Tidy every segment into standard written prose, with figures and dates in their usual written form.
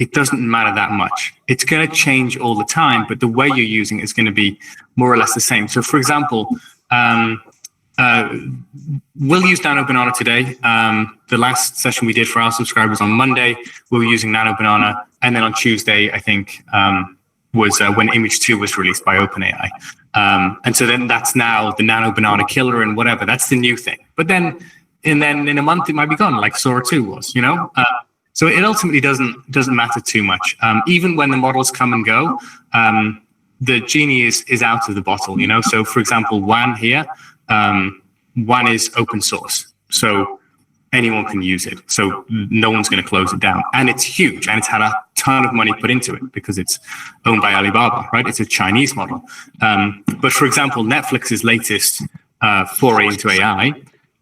it doesn't matter that much. It's going to change all the time, but the way you're using it is going to be more or less the same. So, for example, we'll use Nano Banana today. The last session we did for our subscribers on Monday, we were using Nano Banana. And then on Tuesday, I think, was when Image 2 was released by OpenAI. And so then that's now the Nano Banana killer and whatever. That's the new thing. But then in a month, it might be gone, like Sora 2 was, you know? So it ultimately doesn't matter too much. Even when the models come and go, the genie is out of the bottle, you know? So for example, WAN here, WAN is open source. So anyone can use it. So no one's going to close it down. And it's huge. And it's had a ton of money put into it because it's owned by Alibaba, right? It's a Chinese model. But for example, Netflix's latest foray into AI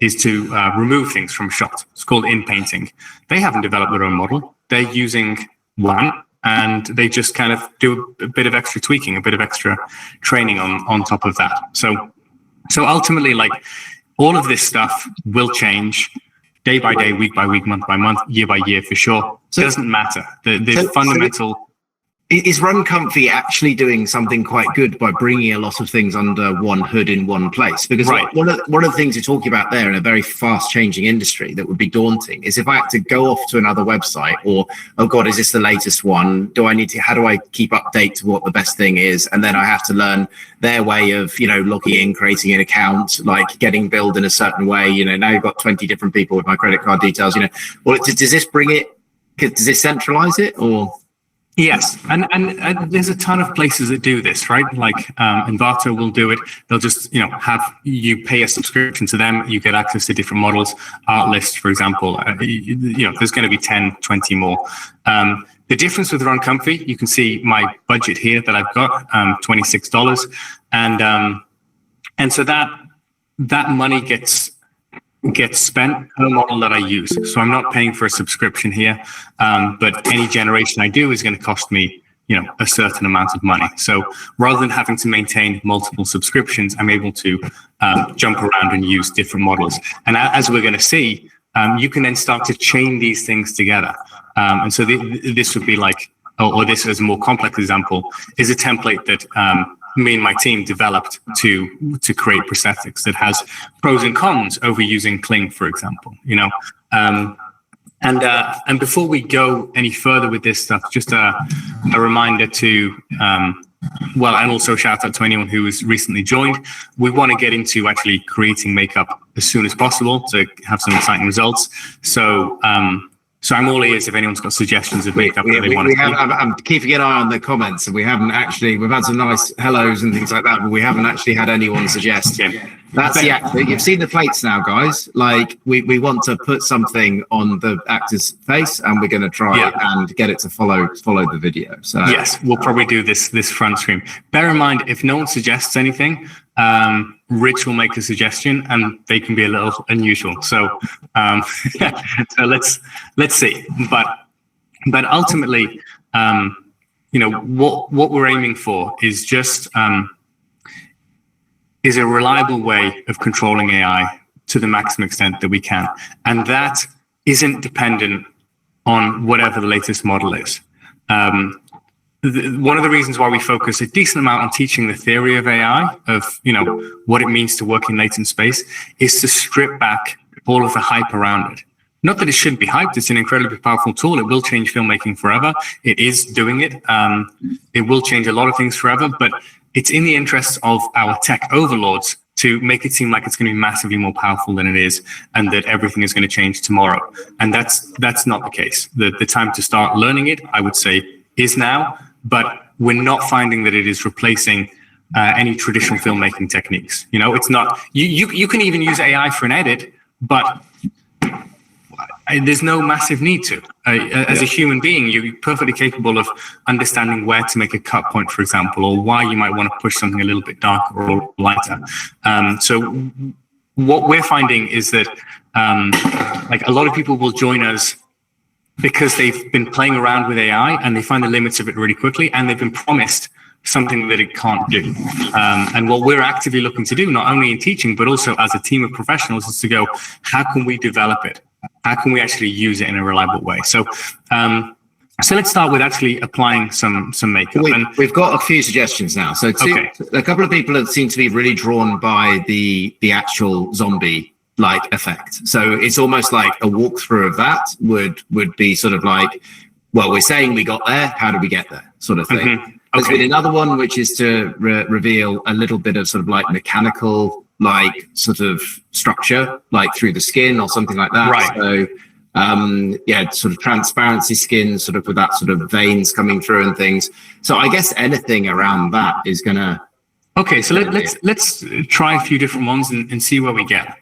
is to remove things from a shot. It's called in-painting. They haven't developed their own model. They're using WAN, and they just kind of do a bit of extra tweaking, a bit of extra training on top of that. So ultimately, like, all of this stuff will change day by day, week by week, month by month, year by year, for sure. So it doesn't matter. The fundamental... Is Run Comfy actually doing something quite good by bringing a lot of things under one hood in one place? Because one of the things you're talking about there in a very fast changing industry that would be daunting is if I had to go off to another website, or, oh God, is this the latest one? How do I keep update to what the best thing is? And then I have to learn their way of, logging in, creating an account, like getting billed in a certain way. Now you've got 20 different people with my credit card details, well, does this centralize it, or? Yes, and there's a ton of places that do this, right? Like Envato will do it. They'll just, have you pay a subscription to them. You get access to different models. Artlist, for example, there's going to be 10, 20 more. The difference with Run Comfy, you can see my budget here that I've got, $26, and so that money gets spent per model that I use. So I'm not paying for a subscription here, but any generation I do is going to cost me, a certain amount of money. So rather than having to maintain multiple subscriptions, I'm able to jump around and use different models. And as we're going to see, you can then start to chain these things together. And so this would be like, or this as a more complex example, is a template that me and my team developed to create prosthetics that has pros and cons over using Kling, for example, and before we go any further with this stuff, just a reminder to, and also shout out to anyone who has recently joined. We want to get into actually creating makeup as soon as possible to have some exciting results. So I'm all ears if anyone's got suggestions of makeup that they want to see. I'm keeping an eye on the comments, and we've had some nice hellos and things like that, but we haven't actually had anyone suggest. That's the actor. You've seen the plates now, guys. Like we want to put something on the actor's face, and we're going to try and get it to follow the video. So yes, we'll probably do this front screen. Bear in mind, if no one suggests anything, Rich will make a suggestion, and they can be a little unusual. So, so let's see. But ultimately, what we're aiming for is just is a reliable way of controlling AI to the maximum extent that we can, and that isn't dependent on whatever the latest model is. One of the reasons why we focus a decent amount on teaching the theory of AI, of what it means to work in latent space, is to strip back all of the hype around it. Not that it shouldn't be hyped; it's an incredibly powerful tool. It will change filmmaking forever. It is doing it. It will change a lot of things forever, but it's in the interests of our tech overlords to make it seem like it's going to be massively more powerful than it is, and that everything is going to change tomorrow. And that's not the case. The time to start learning it, I would say, is now. But we're not finding that it is replacing any traditional filmmaking techniques. It's not. You can even use AI for an edit, but there's no massive need to. As a human being, you're perfectly capable of understanding where to make a cut point, for example, or why you might want to push something a little bit darker or lighter. So what we're finding is that a lot of people will join us because they've been playing around with AI and they find the limits of it really quickly, and they've been promised something that it can't do. And what we're actively looking to do, not only in teaching, but also as a team of professionals, is to go, how can we develop it? How can we actually use it in a reliable way? So So let's start with actually applying some makeup. We've got a few suggestions now. So a couple of people have seemed to be really drawn by the actual zombie like effect. So it's almost like a walkthrough of that would be sort of like, well, we're saying we got there, how did we get there, sort of thing. Mm-hmm. There's been another one which is to reveal a little bit of sort of like mechanical like sort of structure like through the skin or something like that. Right. So sort of transparency skin, sort of with that sort of veins coming through and things. So I guess anything around that is gonna. Okay, so let's try a few different ones and see where we get.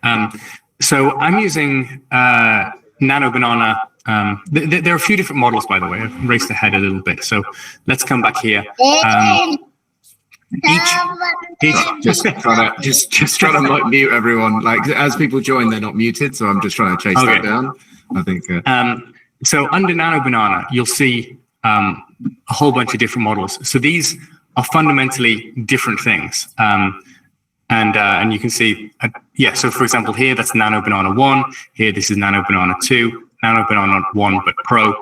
So I'm using Nano Banana. There are a few different models, by the way. I've raced ahead a little bit, so let's come back here. Just trying to like mute everyone. Like as people join, they're not muted, so I'm just trying to chase that down. I think. So under Nano Banana, you'll see a whole bunch of different models. So these are fundamentally different things. And you can see, so for example, here, that's Nano Banana 1. Here, this is Nano Banana 2, Nano Banana 1, but Pro.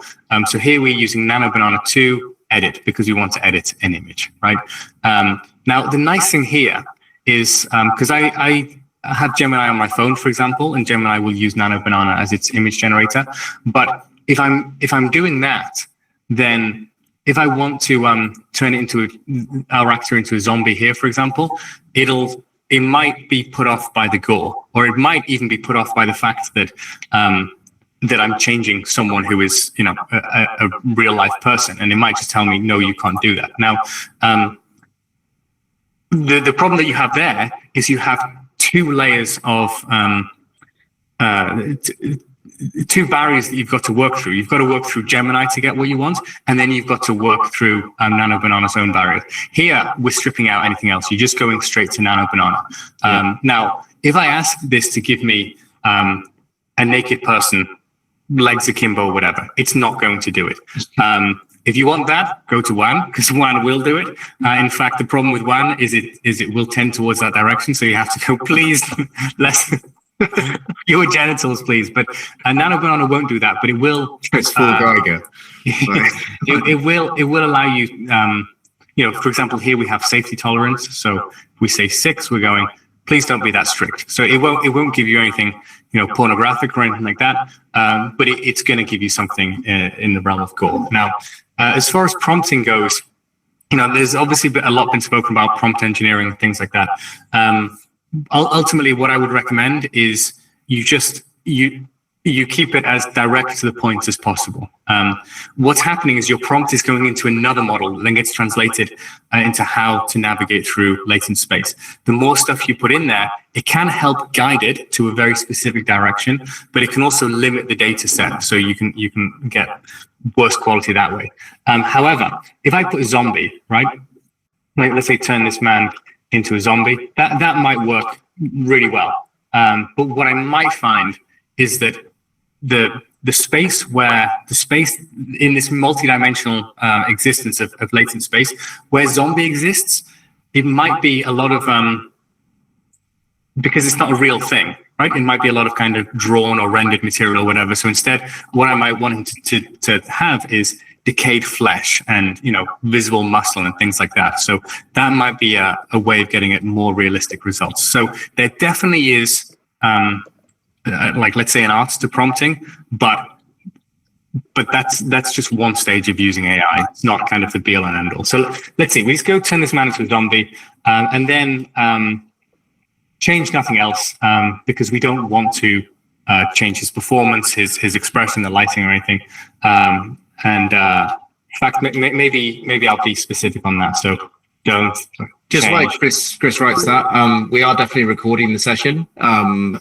So here we're using Nano Banana 2 edit because we want to edit an image, right? Now, the nice thing here is, because I have Gemini on my phone, for example, and Gemini will use Nano Banana as its image generator. But if I'm doing that, then if I want to turn it into our actor into a zombie here, for example, it might be put off by the gore, or it might even be put off by the fact that that I'm changing someone who is, a real life person, and it might just tell me, no, you can't do that. Now, the problem that you have there is you have two layers of two barriers that you've got to work through. You've got to work through Gemini to get what you want, and then you've got to work through Nano Banana's own barriers. Here, we're stripping out anything else. You're just going straight to Nano Banana. Now, if I ask this to give me a naked person, legs akimbo, whatever, it's not going to do it. If you want that, go to WAN, because WAN will do it. In fact, the problem with WAN is it will tend towards that direction. So you have to go, please, less your genitals, please. But Nano Banana won't do that, but it will. It's full Geiger. it will allow you. For example, here we have safety tolerance. So if we say 6, we're going, please don't be that strict. So it won't give you anything, pornographic or anything like that. But it's going to give you something in the realm of gore. Now, as far as prompting goes, there's obviously a lot been spoken about prompt engineering and things like that. Ultimately, what I would recommend is you keep it as direct to the point as possible. What's happening is your prompt is going into another model, then gets translated into how to navigate through latent space. The more stuff you put in there, it can help guide it to a very specific direction, but it can also limit the data set, so you can get worse quality that way. However, if I put a zombie, right? Like, let's say turn this man into a zombie, that might work really well. But what I might find is that the space in this multidimensional existence of latent space where zombie exists, it might be a lot of because it's not a real thing, right? It might be a lot of kind of drawn or rendered material or whatever. So instead, what I might want him to have is decayed flesh and visible muscle and things like that. So that might be a way of getting it more realistic results. So there definitely is let's say an art to prompting, but that's just one stage of using AI. It's not kind of the be all and end all. So let's see, we just go turn this man into a zombie and then change nothing else because we don't want to change his performance, his expression, the lighting or anything. In fact, maybe I'll be specific on that. So don't just change. like Chris writes that. We are definitely recording the session,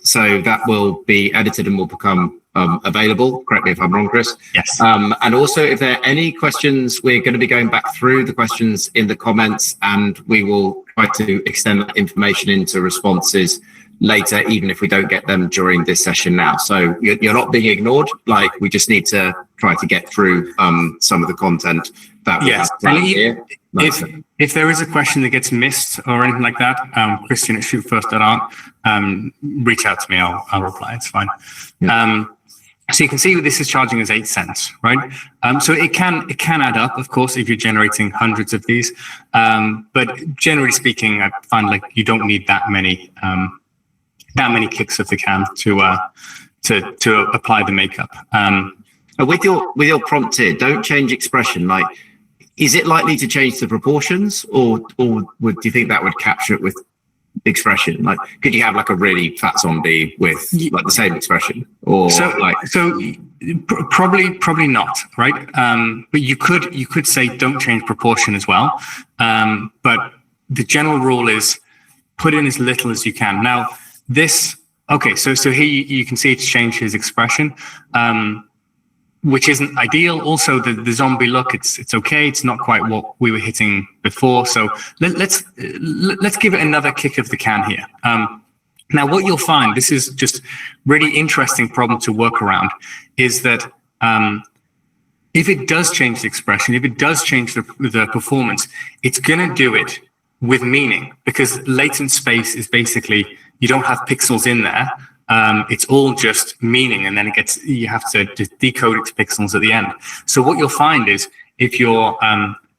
so that will be edited and will become available. Correct me if I'm wrong, Chris. Yes. And also, if there are any questions, we're going to be going back through the questions in the comments, and we will try to extend that information into responses later, even if we don't get them during this session now. So you're not being ignored. Like, we just need to try to get through some of the content that we have planned here. If there is a question that gets missed or anything like that, Christian at shootfirst.art, reach out to me. I'll reply. It's fine. Yeah. So you can see this is charging us 8 cents, right? So it can add up, of course, if you're generating hundreds of these. But generally speaking, I find like you don't need that many kicks of the can to apply the makeup. With your prompt here, don't change expression. Like, is it likely to change the proportions, or do you think that would capture it with expression? Like, could you have like a really fat zombie with like the same expression, or probably not, right? But you could say don't change proportion as well. But the general rule is put in as little as you can. Now this, okay, so here you can see it's changed his expression, which isn't ideal. Also, the zombie look, it's okay. It's not quite what we were hitting before. So let's give it another kick of the can here. Now, what you'll find, this is just really interesting problem to work around, is that if it does change the expression, if it does change the performance, it's going to do it with meaning, because latent space is basically, you don't have pixels in there. It's all just meaning, and then you have to decode it to pixels at the end. So what you'll find is if you're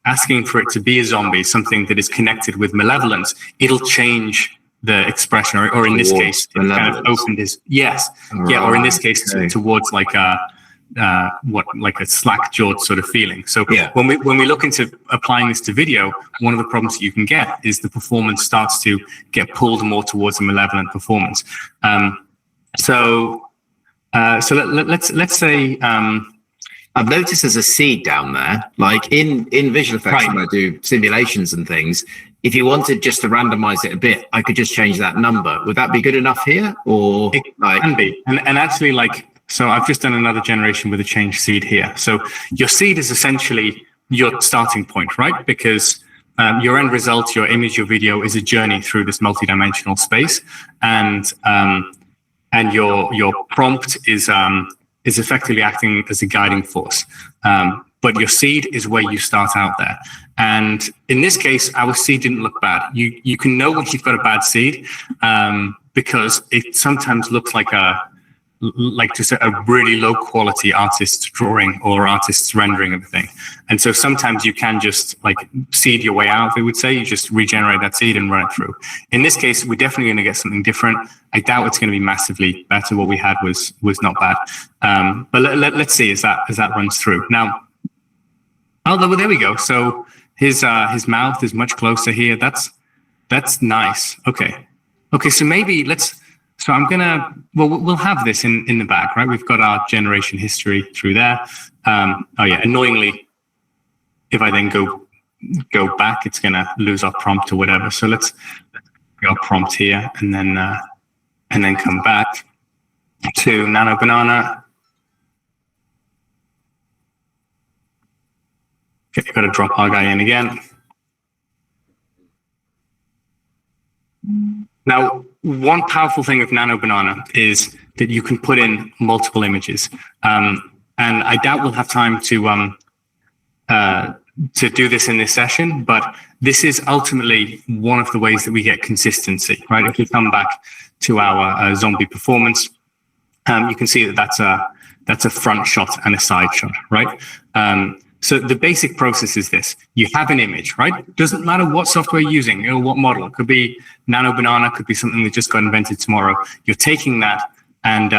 asking for it to be a zombie, something that is connected with malevolence, it'll change the expression, or in this case, it kind of opened his, yes. Right. Yeah, or in this case, towards like a slack-jawed sort of feeling. So when we look into applying this to video, one of the problems that you can get is the performance starts to get pulled more towards a malevolent performance. So let's say I've noticed there's a seed down there, like in visual effects, when I do simulations and things. If you wanted just to randomize it a bit, I could just change that number. Would that be good enough here, or it can be? And actually, like, so I've just done another generation with a change seed here. So your seed is essentially your starting point, right? Because your end result, your image, your video is a journey through this multidimensional space, and your prompt is effectively acting as a guiding force. But your seed is where you start out there. And in this case, our seed didn't look bad. You can know when you've got a bad seed because it sometimes looks like just a really low quality artist's drawing or artist's rendering of the thing. And so sometimes you can just like seed your way out, they would say. You just regenerate that seed and run it through. In this case, we're definitely going to get something different. I doubt it's going to be massively better. What we had was not bad. But let's see as that runs through. Now, there we go. So his mouth is much closer here. That's nice. Okay, so maybe so I'm we'll have this in the back, right? We've got our generation history through there. Annoyingly, if I then go back, it's gonna lose our prompt or whatever. So let's get our prompt here and then come back to Nano Banana. Okay, got to drop our guy in again. Now, one powerful thing of Nano Banana is that you can put in multiple images. And I doubt we'll have time to do this in this session, but this is ultimately one of the ways that we get consistency, right? If we come back to our zombie performance, you can see that that's a front shot and a side shot, right? So the basic process is this. You have an image, right? Doesn't matter what software you're using or what model. It could be Nano Banana, could be something that just got invented tomorrow. You're taking that and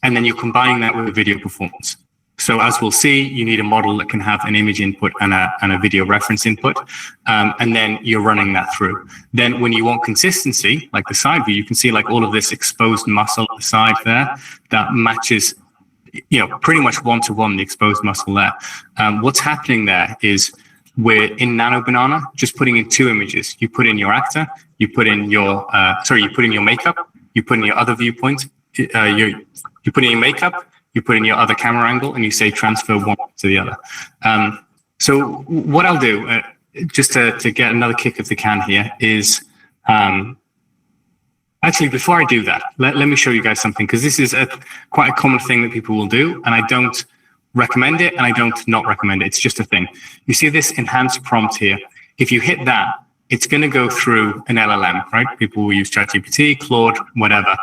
then you're combining that with a video performance. So as we'll see, you need a model that can have an image input and a video reference input. And then you're running that through. Then when you want consistency, like the side view, you can see like all of this exposed muscle at the side there that matches pretty much one-to-one the exposed muscle there. What's happening there is we're in Nano Banana, just putting in two images. You put in your actor, you put in your makeup, you put in your other viewpoint, you put in your makeup, you put in your other camera angle, and you say transfer one to the other. So what I'll do, just to get another kick of the can here, is actually, before I do that, let me show you guys something, because this is quite a common thing that people will do, and I don't recommend it, and I don't not recommend it. It's just a thing. You see this enhanced prompt here. If you hit that, it's going to go through an LLM, right? People will use ChatGPT, Claude, whatever.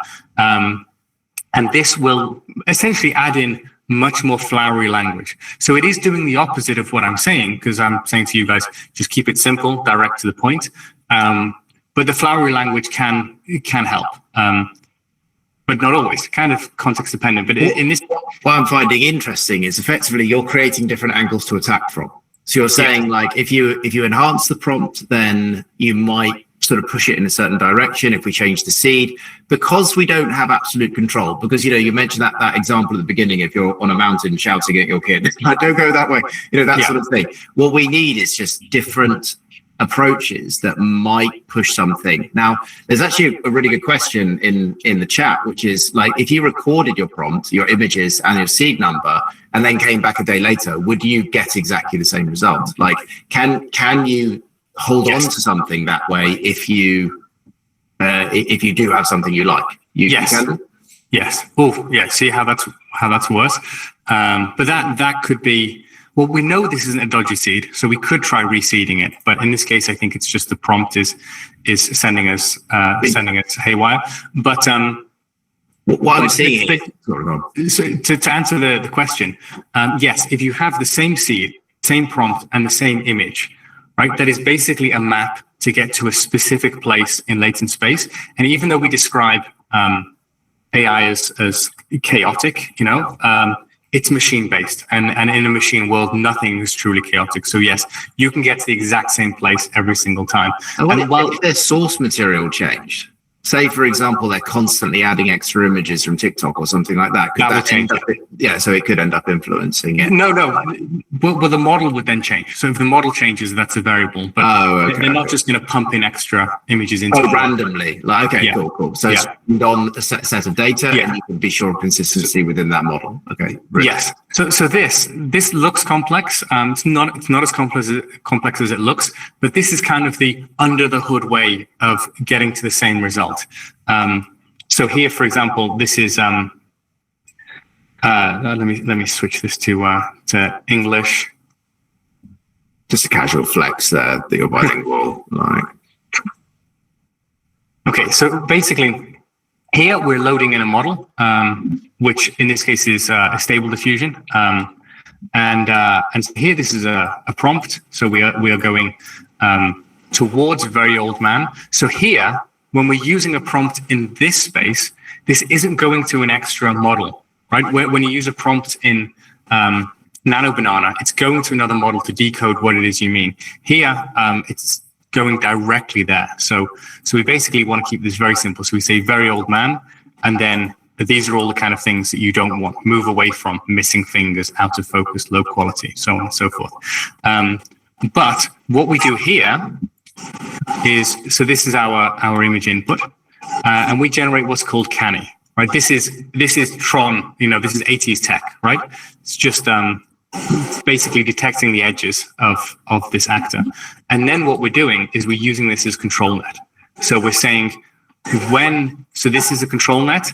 And this will essentially add in much more flowery language. So it is doing the opposite of what I'm saying, because I'm saying to you guys, just keep it simple, direct to the point. But the flowery language can help. But not always, kind of context dependent. But in this, what I'm finding interesting is effectively you're creating different angles to attack from. So you're saying like if you enhance the prompt, then you might sort of push it in a certain direction. If we change the seed, because we don't have absolute control, because you mentioned that example at the beginning, if you're on a mountain shouting at your kid, like, don't go that way, that sort of thing. What we need is just different approaches that might push something. Now, there's actually a really good question in the chat, which is like, if you recorded your prompt, your images and your seed number, and then came back a day later, would you get exactly the same result? Like, can you hold on to something that way if you do have something you like? You can? Yes. Oh, yeah. See how that's worse. But that could be. Well, we know this isn't a dodgy seed, so we could try reseeding it. But in this case, I think it's just the prompt is sending us haywire. But what I'm seeing here, so to answer the question, yes, if you have the same seed, same prompt, and the same image, right, that is basically a map to get to a specific place in latent space. And even though we describe AI as chaotic, it's machine-based, and in a machine world, nothing is truly chaotic. So yes, you can get to the exact same place every single time. And if their source material changed, say for example, they're constantly adding extra images from TikTok or something like that, that would change it. So it could end up influencing it. No. Well, the model would then change. So if the model changes, that's a variable. But they're not just going to pump in extra images into it randomly. Like, okay, cool. So it's on a set of data, and you can be sure of consistency within that model. Okay. Brilliant. Yes. So this looks complex. It's not as complex as it looks, but this is kind of the under the hood way of getting to the same result. So here, for example, this is let me switch this to English. Just a casual flex there that you're bilingual. Like. Okay, so basically here we're loading in a model, which in this case is a stable diffusion, and here this is a prompt. So we are going towards very old man. So here, when we're using a prompt in this space, this isn't going to an extra model, right? When you use a prompt in Nano Banana, it's going to another model to decode what it is you mean. Here, it's going directly there. So we basically want to keep this very simple. So we say very old man, and then these are all the kind of things that you don't want. Move away from, missing fingers, out of focus, low quality, so on and so forth. But what we do here is, so this is our image input, and we generate what's called canny, right? This is Tron, this is 80s tech, right? It's just basically detecting the edges of this actor. And then what we're doing is we're using this as control net. So we're saying so this is a control net,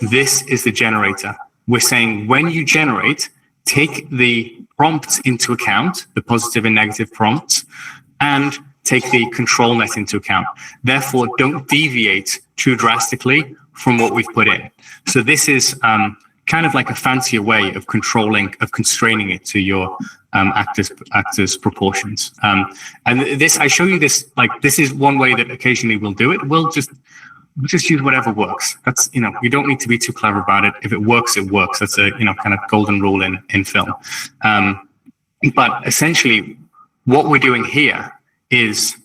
this is the generator. We're saying when you generate, take the prompts into account, the positive and negative prompts, and take the control net into account. Therefore, don't deviate too drastically from what we've put in. So this is kind of like a fancier way of constraining it to your actors proportions. And this, I show you this, like, this is one way that occasionally we'll do it. We'll just use whatever works. That's, you don't need to be too clever about it. If it works, it works. That's a, kind of golden rule in film. But essentially what we're doing here is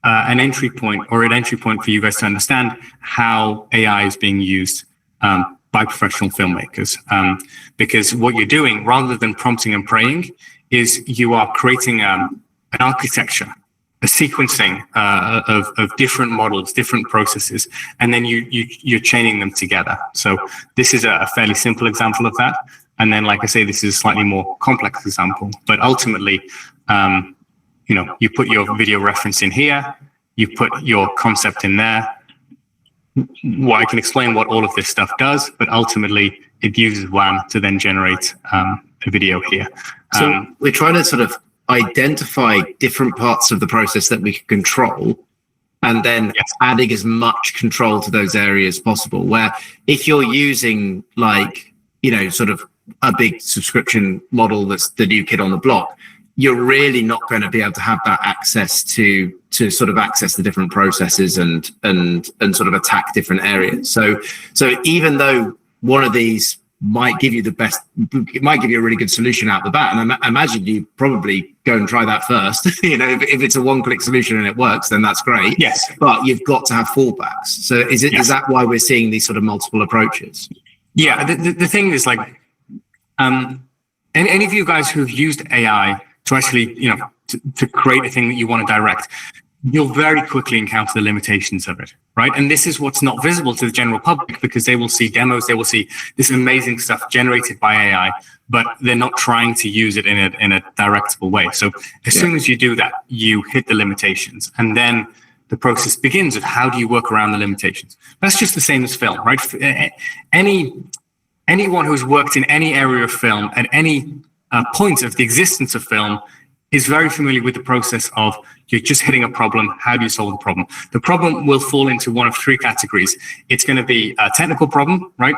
an entry point for you guys to understand how AI is being used by professional filmmakers. Because what you're doing, rather than prompting and praying, is you are creating an architecture, a sequencing of different models, different processes, and then you're chaining them together. So this is a fairly simple example of that. And then, like I say, this is a slightly more complex example. But ultimately, you put your video reference in here, you put your concept in there. Well, I can explain what all of this stuff does, but ultimately it uses WAM to then generate a video here. So we're trying to sort of identify different parts of the process that we can control and then adding as much control to those areas possible. Where if you're using like, sort of a big subscription model that's the new kid on the block, you're really not going to be able to have that access to sort of access the different processes and sort of attack different areas. So even though one of these might give you it might give you a really good solution out the bat, and I imagine you probably go and try that first. If it's a one-click solution and it works, then that's great. Yes, but you've got to have fallbacks. So is that why we're seeing these sort of multiple approaches? Yeah, the thing is, like, any of you guys who've used AI to actually, to create a thing that you want to direct, you'll very quickly encounter the limitations of it, right? And this is what's not visible to the general public, because they will see demos, they will see this amazing stuff generated by AI, but they're not trying to use it in a directable way. So as soon as you do that, you hit the limitations, and then the process begins of how do you work around the limitations. That's just the same as film, right? Anyone who's worked in any area of film at any point of the existence of film is very familiar with the process of you're just hitting a problem. How do you solve the problem? The problem will fall into one of three categories. It's going to be a technical problem, right?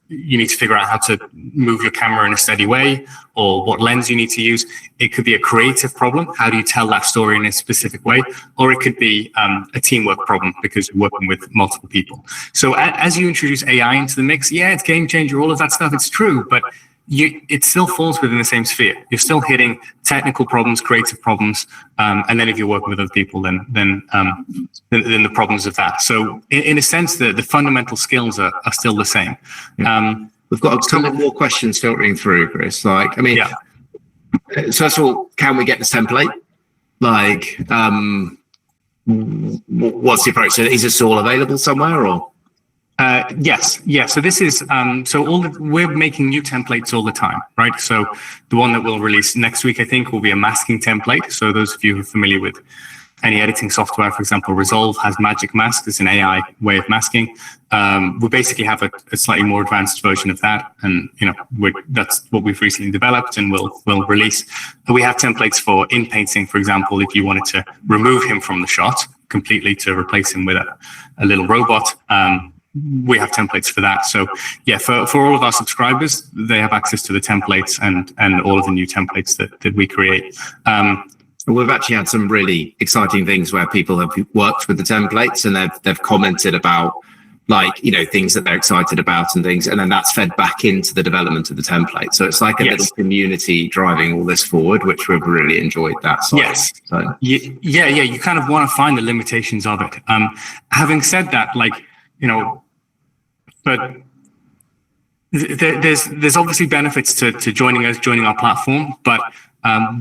You need to figure out how to move your camera in a steady way, or what lens you need to use. It could be a creative problem. How do you tell that story in a specific way? Or it could be a teamwork problem, because you're working with multiple people. So as you introduce AI into the mix, it's game changer, all of that stuff, it's true, but it still falls within the same sphere. You're still hitting technical problems, creative problems, and then if you're working with other people, then the problems of that. So in a sense, the fundamental skills are still the same. We've got a couple more questions filtering through, Chris. Like, I mean, so first of all, can we get this template? Like, what's the approach? So is this all available somewhere, or? Yes. So this is we're making new templates all the time, right? So the one that we'll release next week, I think, will be a masking template. So those of you who are familiar with any editing software, for example, Resolve has Magic Mask. It's an AI way of masking. We basically have a slightly more advanced version of that, and that's what we've recently developed, and we'll release. We have templates for in painting, for example, if you wanted to remove him from the shot completely to replace him with a little robot. We have templates for that. So for all of our subscribers, they have access to the templates and all of the new templates that we create. We've actually had some really exciting things where people have worked with the templates, and they've commented about, like, things that they're excited about and things, and then that's fed back into the development of the template. So it's like a little community driving all this forward, which we've really enjoyed that side. Yes. So. You kind of want to find the limitations of it. Having said that, but there's obviously benefits to joining our platform. But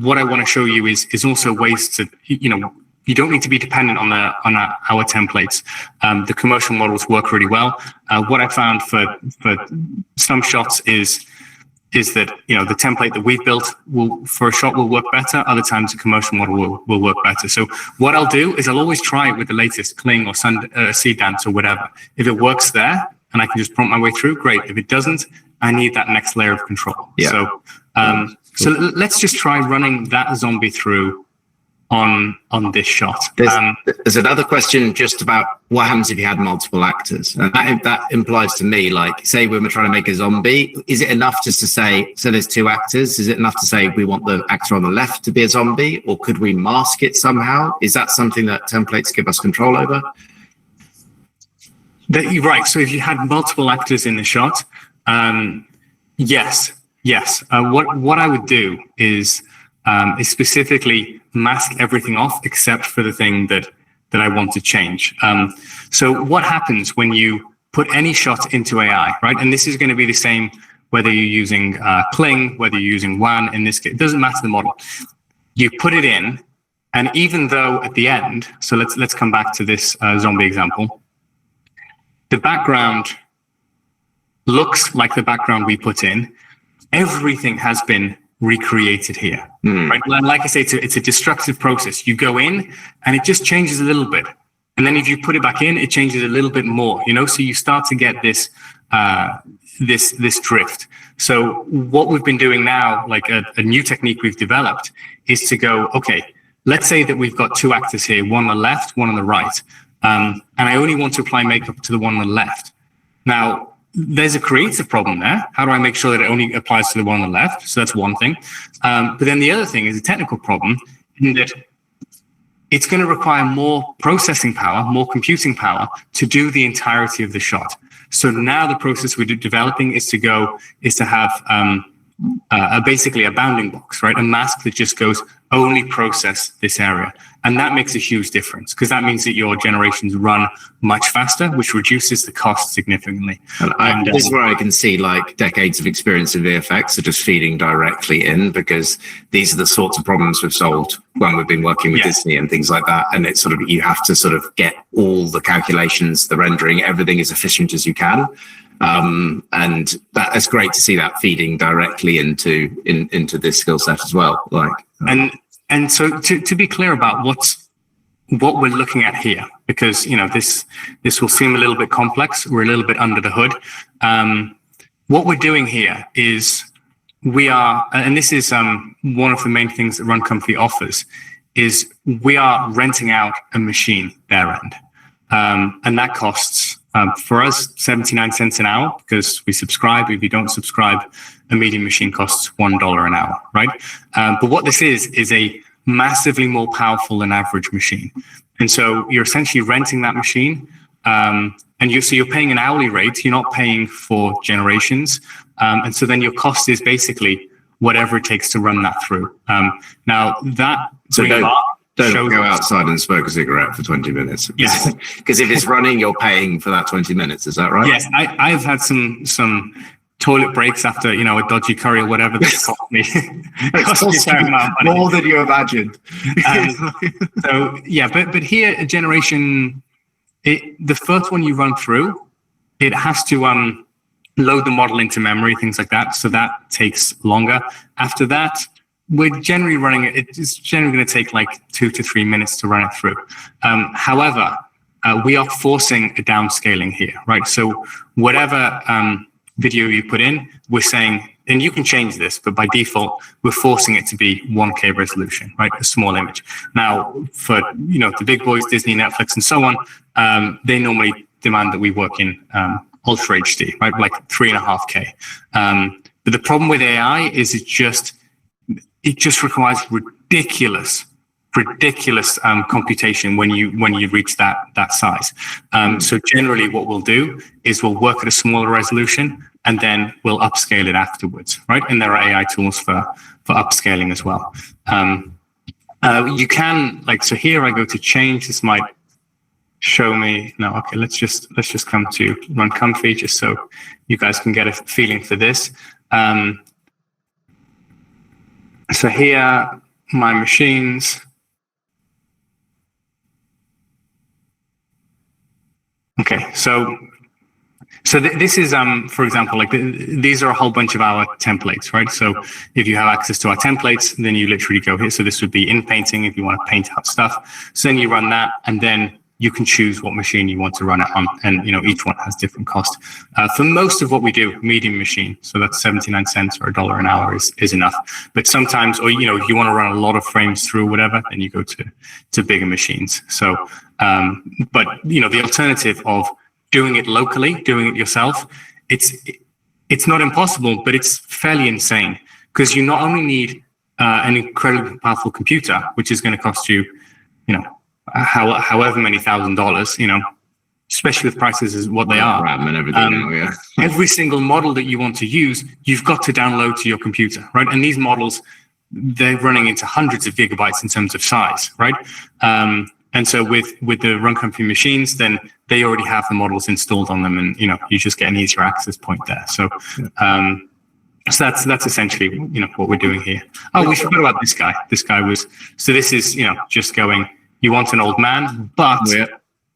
what I want to show you is also ways to, you don't need to be dependent on our templates. The commercial models work really well. What I found for some shots is that the template that we've built for a shot will work better. Other times the commercial model will work better. So what I'll do is I'll always try it with the latest Kling or Seed Dance or whatever. If it works there and I can just prompt my way through, great. If it doesn't, I need that next layer of control. Yeah. So let's just try running that zombie through on this shot. There's another question just about what happens if you had multiple actors, and that implies to me, like, say when we're trying to make a zombie, is it enough just to say, so there's two actors, is it enough to say we want the actor on the left to be a zombie, or could we mask it somehow? Is that something that templates give us control over? You're right. So if you had multiple actors in the shot, yes. What I would do is specifically mask everything off except for the thing that I want to change. So what happens when you put any shot into AI, right? And this is going to be the same whether you're using Kling, whether you're using WAN. In this case, it doesn't matter the model. You put it in, and even though at the end, so let's come back to this zombie example. The background looks like the background we put in. Everything has been recreated here, right? Like I say, it's a destructive process. You go in and it just changes a little bit. And then if you put it back in, it changes a little bit more, so you start to get this drift. So what we've been doing now, like a new technique we've developed, is to go, okay, let's say that we've got two actors here, one on the left, one on the right. And I only want to apply makeup to the one on the left. Now, there's a creative problem there. How do I make sure that it only applies to the one on the left? So that's one thing. But then the other thing is a technical problem in that it's going to require more processing power, more computing power to do the entirety of the shot. So now the process we're developing is to have basically a bounding box, right? A mask that just goes only process this area. And that makes a huge difference because that means that your generations run much faster, which reduces the cost significantly. And this is where I can see like decades of experience in VFX are just feeding directly in, because these are the sorts of problems we've solved when we've been working with Disney and things like that. And it's sort of, you have to sort of get all the calculations, the rendering, everything as efficient as you can. And that's great to see that feeding directly into this skill set as well. And so to be clear about what we're looking at here, because this will seem a little bit complex. We're a little bit under the hood. What we're doing here is we are, and this is one of the main things that Run Comfy offers, is we are renting out a machine their end, and that costs for us 79 cents an hour because we subscribe. If you don't subscribe, a medium machine costs $1 an hour, right? But what this is a massively more powerful than average machine. And so you're essentially renting that machine, and you're paying an hourly rate. You're not paying for generations. And so then your cost is basically whatever it takes to run that through. Now that don't go outside and smoke a cigarette for 20 minutes. Yes. Because if it's running, you're paying for that 20 minutes. Is that right? Yes. I've had some toilet breaks after, a dodgy curry or whatever that cost me. More than you imagined. But here, a generation, the first one you run through, it has to load the model into memory, things like that. So that takes longer. After that, we're generally running it. It's generally going to take like 2 to 3 minutes to run it through. However, we are forcing a downscaling here, right? So whatever video you put in, we're saying, and you can change this, but by default, we're forcing it to be 1K resolution, right? A small image. Now, for the big boys, Disney, Netflix, and so on, they normally demand that we work in Ultra HD, right? Like 3.5K. But the problem with AI is it just requires ridiculous computation when you reach that size. So generally what we'll do is we'll work at a smaller resolution and then we'll upscale it afterwards, right? And there are AI tools for upscaling as well. You can, so here I go to change. This might show me, no, okay, let's just come to Run Comfy just so you guys can get a feeling for this. So here, my machines. Okay, so this is, for example, these are a whole bunch of our templates, right? So if you have access to our templates, then you literally go here. So this would be in painting if you want to paint out stuff. So then you run that, and then you can choose what machine you want to run it on. And, each one has different cost. For most of what we do, medium machine, so that's 79 cents or $1 an hour is enough. But sometimes, or, if you want to run a lot of frames through whatever, then you go to bigger machines. So, but, the alternative of doing it locally, doing it yourself, it's not impossible, but it's fairly insane because you not only need an incredibly powerful computer, which is going to cost you, however many $1,000s, especially with prices as what they are. RAM and everything. Every single model that you want to use, you've got to download to your computer, right? And these models, they're running into hundreds of gigabytes in terms of size, right? And so with the Run Comfy machines, then they already have the models installed on them, and you just get an easier access point there. So so that's essentially what we're doing here. Oh, we forgot about this guy. This guy was, so this is just going, you want an old man, but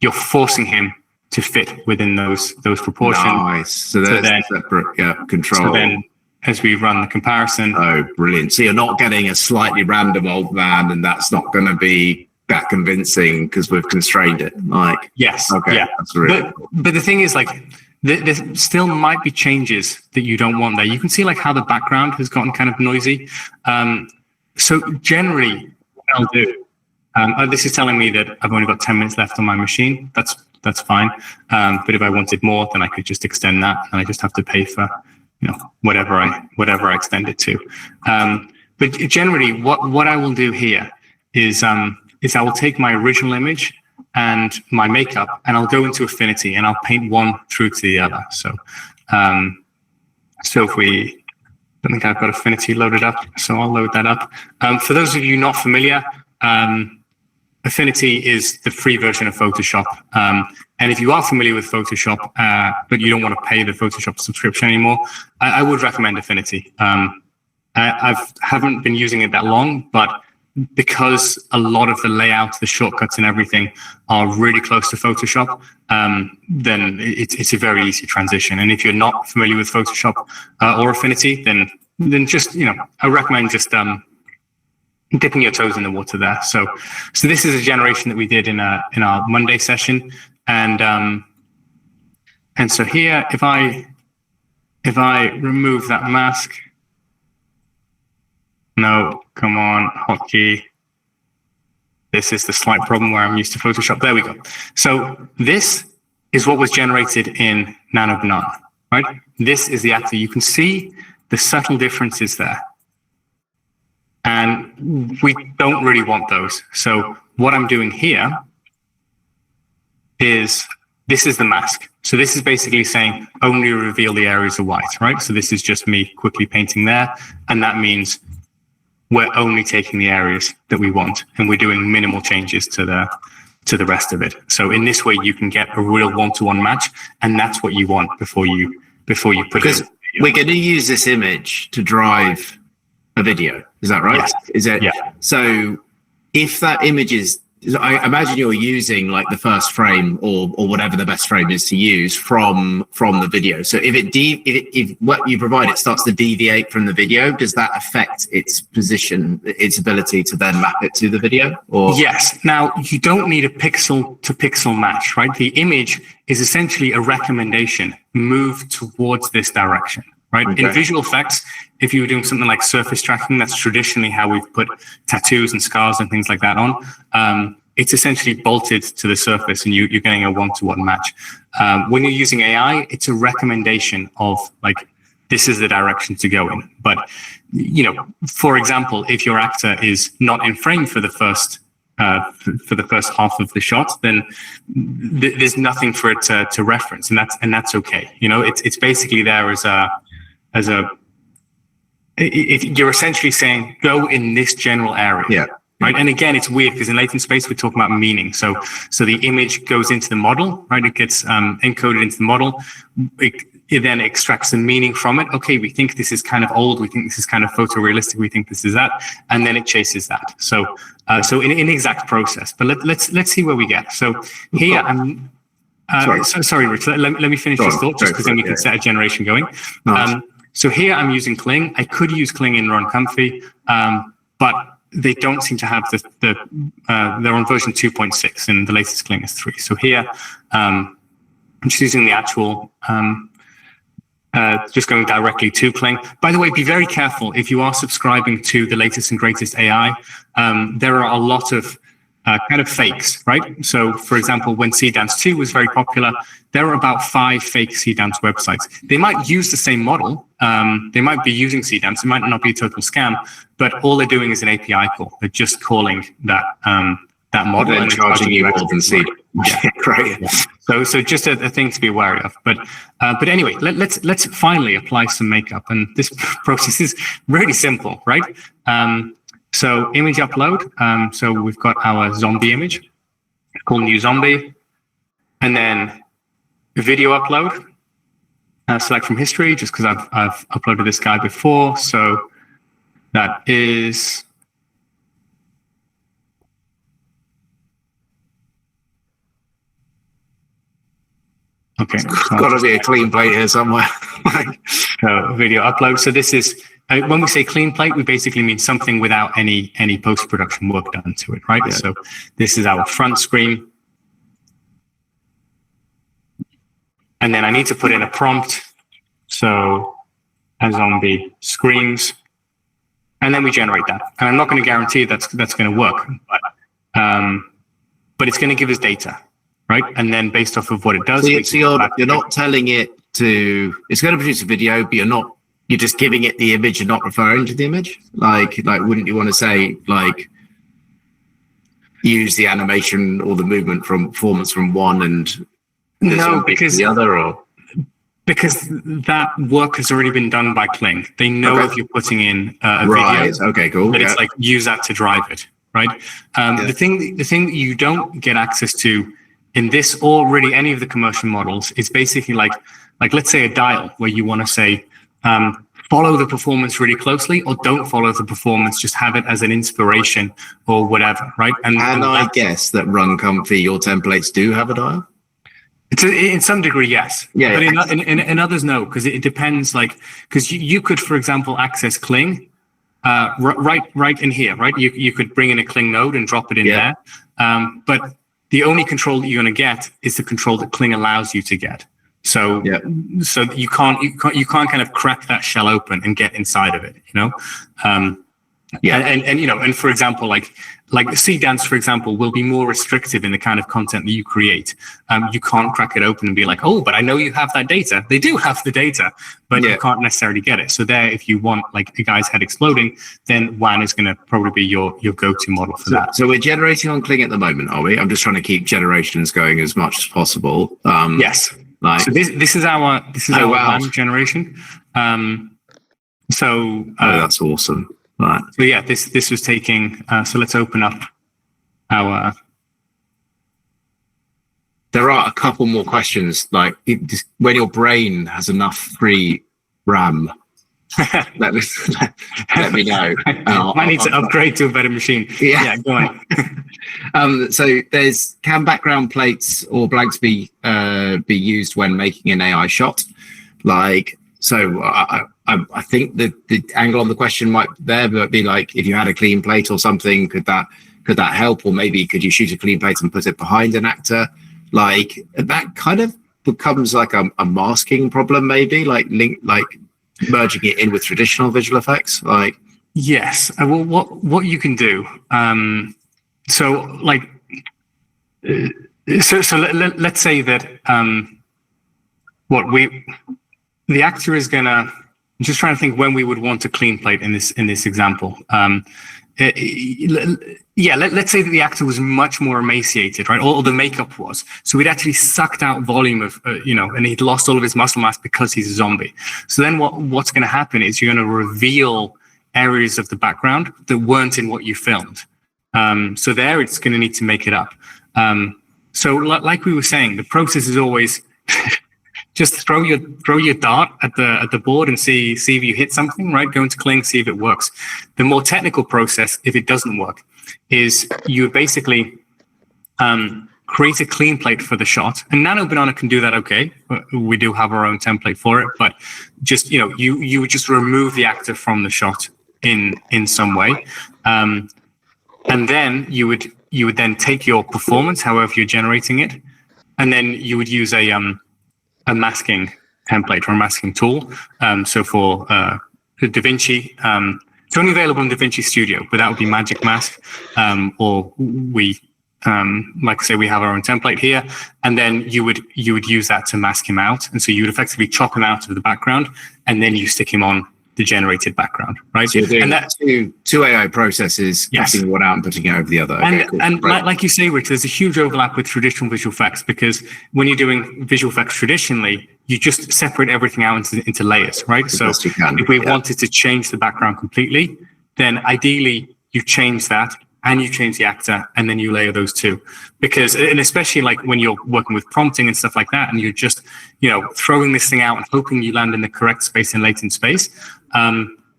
you're forcing him to fit within those proportions. Nice. So there's separate control. So then as we run the comparison. Oh, brilliant. So you're not getting a slightly random old man, and that's not going to be that convincing because we've constrained it. Yes. Okay. Yeah. That's really cool. But the thing is, there still might be changes that you don't want there. You can see how the background has gotten kind of noisy. So generally what I'll do This is telling me that I've only got 10 minutes left on my machine. That's fine. But if I wanted more, then I could just extend that, and I just have to pay for, whatever I extend it to. But generally, what I will do here is I will take my original image and my makeup, and I'll go into Affinity, and I'll paint one through to the other. So if we, I think I've got Affinity loaded up, so I'll load that up. For those of you not familiar, Affinity is the free version of Photoshop. And if you are familiar with Photoshop, but you don't want to pay the Photoshop subscription anymore, I would recommend Affinity. I haven't been using it that long, but because a lot of the layout, the shortcuts and everything are really close to Photoshop, then it's a very easy transition. And if you're not familiar with Photoshop or Affinity, then just, I recommend just dipping your toes in the water there. So this is a generation that we did in our Monday session. And so here, if I remove that mask, no, come on, hotkey. This is the slight problem where I'm used to Photoshop. There we go. So this is what was generated in Nano Banana, right? This is the actor. You can see the subtle differences there. And we don't really want those. So what I'm doing here is, this is the mask. So this is basically saying only reveal the areas of white, right? So this is just me quickly painting there. And that means we're only taking the areas that we want, and we're doing minimal changes to the rest of it. So in this way, you can get a real one-to-one match, and that's what you want before you put it in. We're going to use this image to drive a video. Is that right? Yes. Is it? Yeah. So if that image is, I imagine you're using like the first frame or whatever the best frame is to use from the video. So if what you provide, it starts to deviate from the video, does that affect its position, its ability to then map it to the video? Or yes. Now, you don't need a pixel to pixel match, right? The image is essentially a recommendation. Move towards this direction. Right. Okay. In visual effects, if you were doing something like surface tracking, that's traditionally how we've put tattoos and scars and things like that on. It's essentially bolted to the surface, and you're getting a one-to-one match. When you're using AI, it's a recommendation of like, this is the direction to go in. But, for example, if your actor is not in frame for the first half of the shot, then there's nothing for it to reference, and that's okay. It's basically there if you're essentially saying go in this general area. Yeah. Right. And again, it's weird because in latent space, we're talking about meaning. So the image goes into the model, right? It gets encoded into the model. It then extracts the meaning from it. Okay, we think this is kind of old. We think this is kind of photorealistic. We think this is that. And then it chases that. So in exact process. But let's see where we get. So here I'm. Sorry, Rich. Let me finish this thought, just because then we can set a generation going. So here I'm using Kling. I could use Kling in Run Comfy, but they don't seem to have they're on version 2.6, and the latest Kling is 3. So here I'm just using the actual, just going directly to Kling. By the way, be very careful if you are subscribing to the latest and greatest AI. There are a lot of kind of fakes, right? So, for example, when Seedance 2 was very popular, there were about 5 fake Seedance websites. They might use the same model. They might be using Seedance. It might not be a total scam, but all they're doing is an API call. They're just calling that model and charging you more than Seed. Yeah, right. Yeah. So just a thing to be wary of. But anyway, let's finally apply some makeup, and this process is really simple, right? So image upload. So we've got our zombie image. It's called new zombie, and then video upload. Select from history, just because I've uploaded this guy before. So that is. Okay. It's got to be a clean plate here somewhere. Video upload. So this is. When we say clean plate, we basically mean something without any post-production work done to it, right? Yeah. So this is our front screen. And then I need to put in a prompt. So a zombie screams. And then we generate that. And I'm not going to guarantee that's going to work. But but it's going to give us data, right? And then based off of what it does, so you're not telling it to. It's going to produce a video, but you're just giving it the image and not referring to the image. Like wouldn't you want to say like use the animation or the movement from performance from one and because the other, or because that work has already been done by Kling. They know if you're putting in a video. Okay, cool. But it's like use that to drive it, right? The thing that you don't get access to in this or really any of the commercial models is basically like let's say a dial where you want to say follow the performance really closely or don't follow the performance, just have it as an inspiration or whatever, right? And I guess that Run Comfy, your templates do have a dial? In some degree, yes. Yeah. But in others, no, because it depends. Like, because you could, for example, access Kling right in here, right? You could bring in a Kling node and drop it in there. But the only control that you're going to get is the control that Kling allows you to get. So you can't kind of crack that shell open and get inside of it, you know. And for example, like C Dance, for example, will be more restrictive in the kind of content that you create. You can't crack it open and be like, oh, but I know you have that data. They do have the data, but you can't necessarily get it. So there, if you want like a guy's head exploding, then WAN is going to probably be your go-to model for that. So we're generating on Kling at the moment, are we? I'm just trying to keep generations going as much as possible. Yes. So this is our WAN generation. That's awesome. Right. So yeah, this was taking. So let's open up our. There are a couple more questions. Like when your brain has enough free RAM, let me know. I need to upgrade to a better machine. Yeah, go on. So can background plates or blanks be used when making an AI shot? Like, so I think the angle on the question might be like, if you had a clean plate or something, could that help? Or maybe could you shoot a clean plate and put it behind an actor? Like that kind of becomes like a masking problem, maybe like merging it in with traditional visual effects. Like, yes. Well, what you can do. So let's say that the actor is gonna. I'm just trying to think when we would want a clean plate in this example. Let's say that the actor was much more emaciated, right? Or the makeup was. So we'd actually sucked out volume of, and he'd lost all of his muscle mass because he's a zombie. So then what's going to happen is you're going to reveal areas of the background that weren't in what you filmed. So there it's going to need to make it up. So like we were saying, the process is always just throw your dart at the board and see if you hit something, right? Go into Kling, see if it works. The more technical process, if it doesn't work, is you basically create a clean plate for the shot. And Nano Banana can do that, okay. We do have our own template for it, but just, you would just remove the actor from the shot in some way. And then you would then take your performance, however you're generating it, and then you would use a masking template or a masking tool. So for DaVinci, it's only available in DaVinci Studio, but that would be Magic Mask. Or we, like I say, we have our own template here, and then you would use that to mask him out. And so you would effectively chop him out of the background, and then you stick him on the generated background, right? So you're doing two AI processes, cutting one out and putting it over the other. Okay, and like you say, Rich, there's a huge overlap with traditional visual effects, because when you're doing visual effects traditionally, you just separate everything out into layers, right? So if we wanted to change the background completely, then ideally you change that and you change the actor and then you layer those two. Because, and especially like when you're working with prompting and stuff like that, and you're just, throwing this thing out and hoping you land in the correct space and latent space,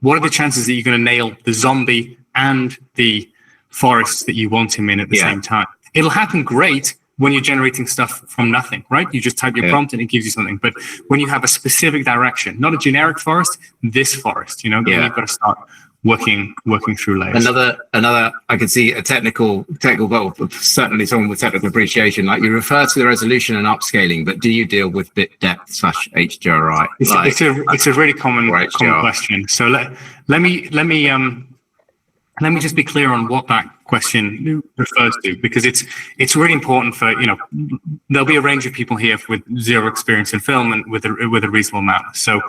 what are the chances that you're going to nail the zombie and the forest that you want him in at the same time? It'll happen great when you're generating stuff from nothing, right? You just type your prompt and it gives you something. But when you have a specific direction, not a generic forest, this forest, then you've got to start working through layers. Another, I can see a technical goal, certainly someone with technical appreciation. Like, you refer to the resolution and upscaling, but do you deal with bit depth / HDRI? It's a really common question. So let me just be clear on what that question refers to, because it's really important for, there'll be a range of people here with zero experience in film and with a reasonable amount. So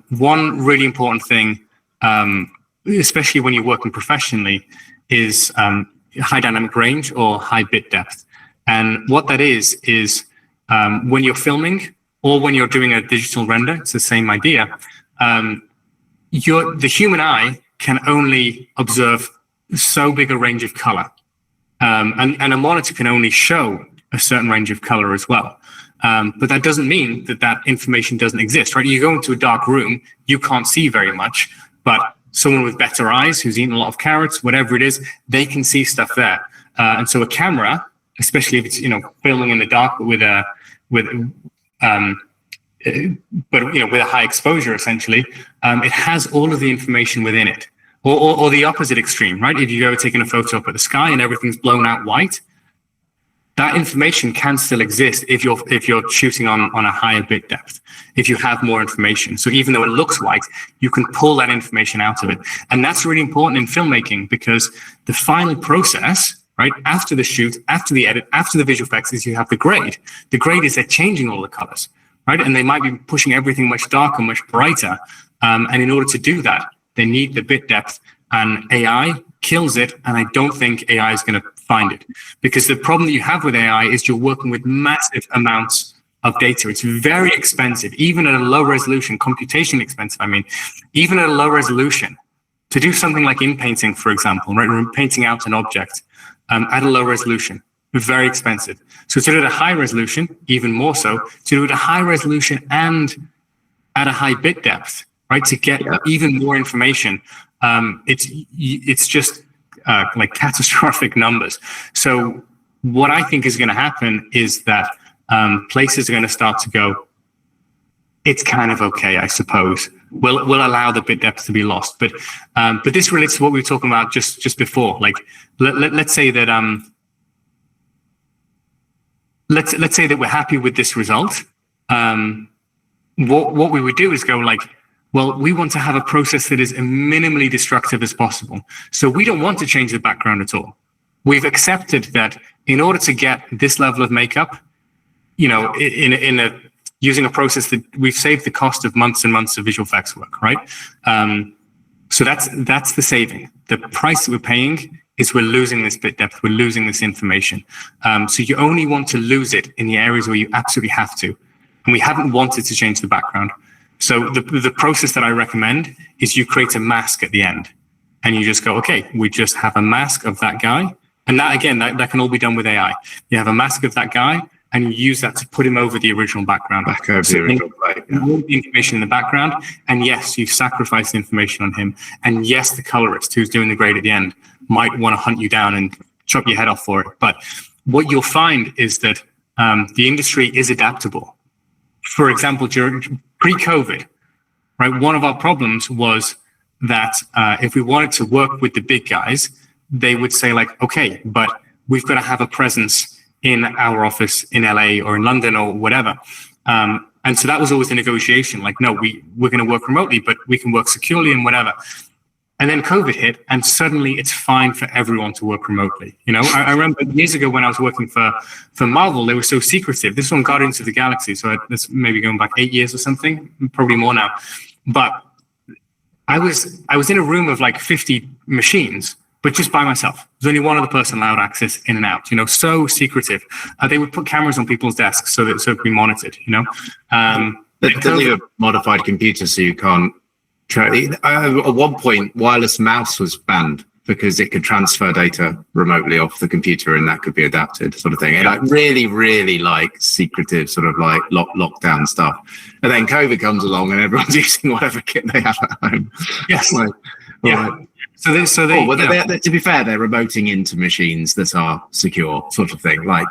one really important thing, especially when you're working professionally, is high dynamic range or high bit depth. And what that is when you're filming or when you're doing a digital render, it's the same idea. The human eye can only observe so big a range of color, and a monitor can only show a certain range of color as well. But that doesn't mean that information doesn't exist, right? You go into a dark room, you can't see very much, but someone with better eyes who's eaten a lot of carrots, whatever it is, they can see stuff there. And so a camera, especially if it's filming in the dark, but with a high exposure, essentially, it has all of the information within it. Or the opposite extreme, right? If you've ever taken a photo up at the sky and everything's blown out white, that information can still exist if you're shooting on a higher bit depth, if you have more information. So even though it looks white, you can pull that information out of it. And that's really important in filmmaking, because the final process, right, after the shoot, after the edit, after the visual effects, is you have the grade. The grade is they're changing all the colors, right? And they might be pushing everything much darker, much brighter. And in order to do that, they need the bit depth, and AI kills it. And I don't think AI is going to find it, because the problem that you have with AI is you're working with massive amounts of data. It's very expensive, even at a low resolution, computationally expensive. I mean, even at a low resolution, to do something like in painting, for example, right, we're painting out an object at a low resolution, very expensive. So to do it at a high resolution, even more so, to do it at a high resolution and at a high bit depth, right, to get even more information, it's just like catastrophic numbers. So what I think is going to happen is that places are going to start to go, it's kind of okay, I suppose. We'll allow the bit depth to be lost. But this relates to what we were talking about just before. Like let's say that let's say that we're happy with this result. What we would do is go like, well, we want to have a process that is as minimally destructive as possible. So we don't want to change the background at all. We've accepted that in order to get this level of makeup, using a process that we've saved the cost of months and months of visual effects work, right? So that's the saving. The price that we're paying is we're losing this bit depth, we're losing this information. So you only want to lose it in the areas where you absolutely have to. And we haven't wanted to change the background. So the process that I recommend is you create a mask at the end, and you just go, okay, we just have a mask of that guy. And that, again, that can all be done with AI. You have a mask of that guy, and you use that to put him over the original background. Back over the original plate. Yeah. All the information in the background. And yes, you've sacrificed information on him. And yes, the colorist who's doing the grade at the end might want to hunt you down and chop your head off for it. But what you'll find is that the industry is adaptable. For example, during pre-COVID, right, one of our problems was that if we wanted to work with the big guys, they would say like, okay, but we've got to have a presence in our office in LA or in London or whatever. And so that was always the negotiation. Like, no, we're going to work remotely, but we can work securely and whatever. And then COVID hit, and suddenly it's fine for everyone to work remotely. I remember years ago when I was working for Marvel, they were so secretive. This was on Guardians of the Galaxy, so that's maybe going back 8 years or something, probably more now. But I was in a room of like 50 machines, but just by myself. There's only one other person allowed access in and out. So secretive. They would put cameras on people's desks so it could be monitored. But you have modified computers so you can't. At one point, wireless mouse was banned because it could transfer data remotely off the computer, and that could be adapted, sort of thing. And like really, really like secretive, sort of like lockdown stuff. And then COVID comes along, and everyone's using whatever kit they have at home. Yes. Like, yeah. Right. To be fair, they're remoting into machines that are secure, sort of thing, like,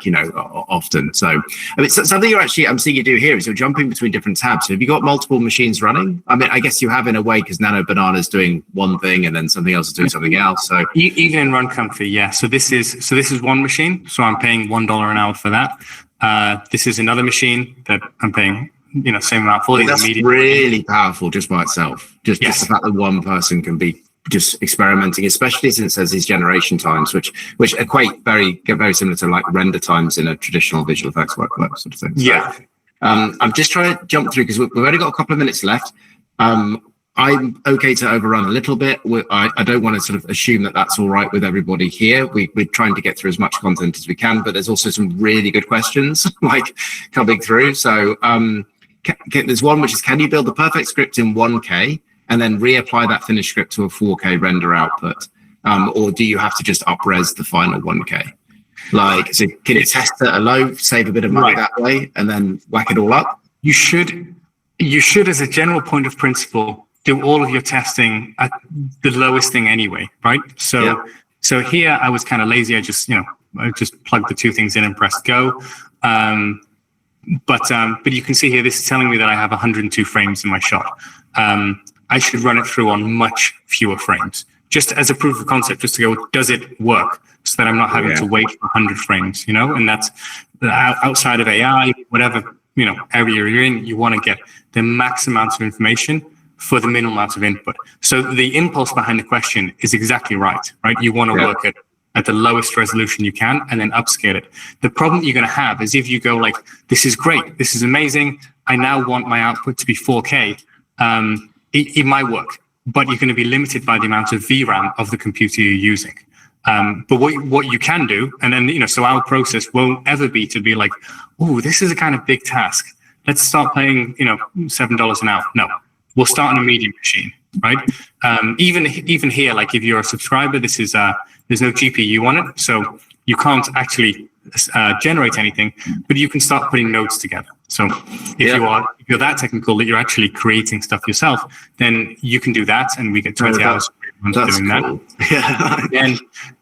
often. So, I mean, something I'm seeing you do here is you're jumping between different tabs. So have you got multiple machines running? I mean, I guess you have in a way, because Nano Banana is doing one thing and then something else is doing something else. So even in Run Comfy, yeah. So this is one machine. So I'm paying $1 an hour for that. This is another machine that I'm paying, same amount for. That's really powerful just by itself. Just the fact that one person can be just experimenting, especially since there's these generation times, which equate get very similar to like render times in a traditional visual effects workflow sort of thing. So, Yeah. I'm just trying to jump through because we've only got a couple of minutes left. I'm okay to overrun a little bit. I don't want to sort of assume that that's all right with everybody here. We're trying to get through as much content as we can, but there's also some really good questions like coming through. So there's one which is, can you build the perfect script in 1K and then reapply that finished script to a 4K render output? Or do you have to just up-res the final 1K? Like, so can you test it at a low, save a bit of money that way, and then whack it all up? You should, as a general point of principle, do all of your testing at the lowest thing anyway, right? So here I was kind of lazy. I just plugged the two things in and pressed go. But you can see here, this is telling me that I have 102 frames in my shot. I should run it through on much fewer frames, just as a proof of concept, just to go, does it work? So that I'm not having to wait for 100 frames, and that's outside of AI, whatever, area you're in, you want to get the max amount of information for the minimal amount of input. So the impulse behind the question is exactly right? You want to work at the lowest resolution you can and then upscale it. The problem that you're going to have is if you go like, this is great, this is amazing, I now want my output to be 4K, it might work, but you're going to be limited by the amount of VRAM of the computer you're using. But what you can do, and then, so our process won't ever be to be like, oh, this is a kind of big task. Let's start paying, $7 an hour. No, we'll start on a medium machine, right? Even here, like if you're a subscriber, this is, there's no GPU on it. So you can't actually generate anything, but you can start putting nodes together. So if you're that technical that you're actually creating stuff yourself, then you can do that, and we get 20 hours doing cool. that.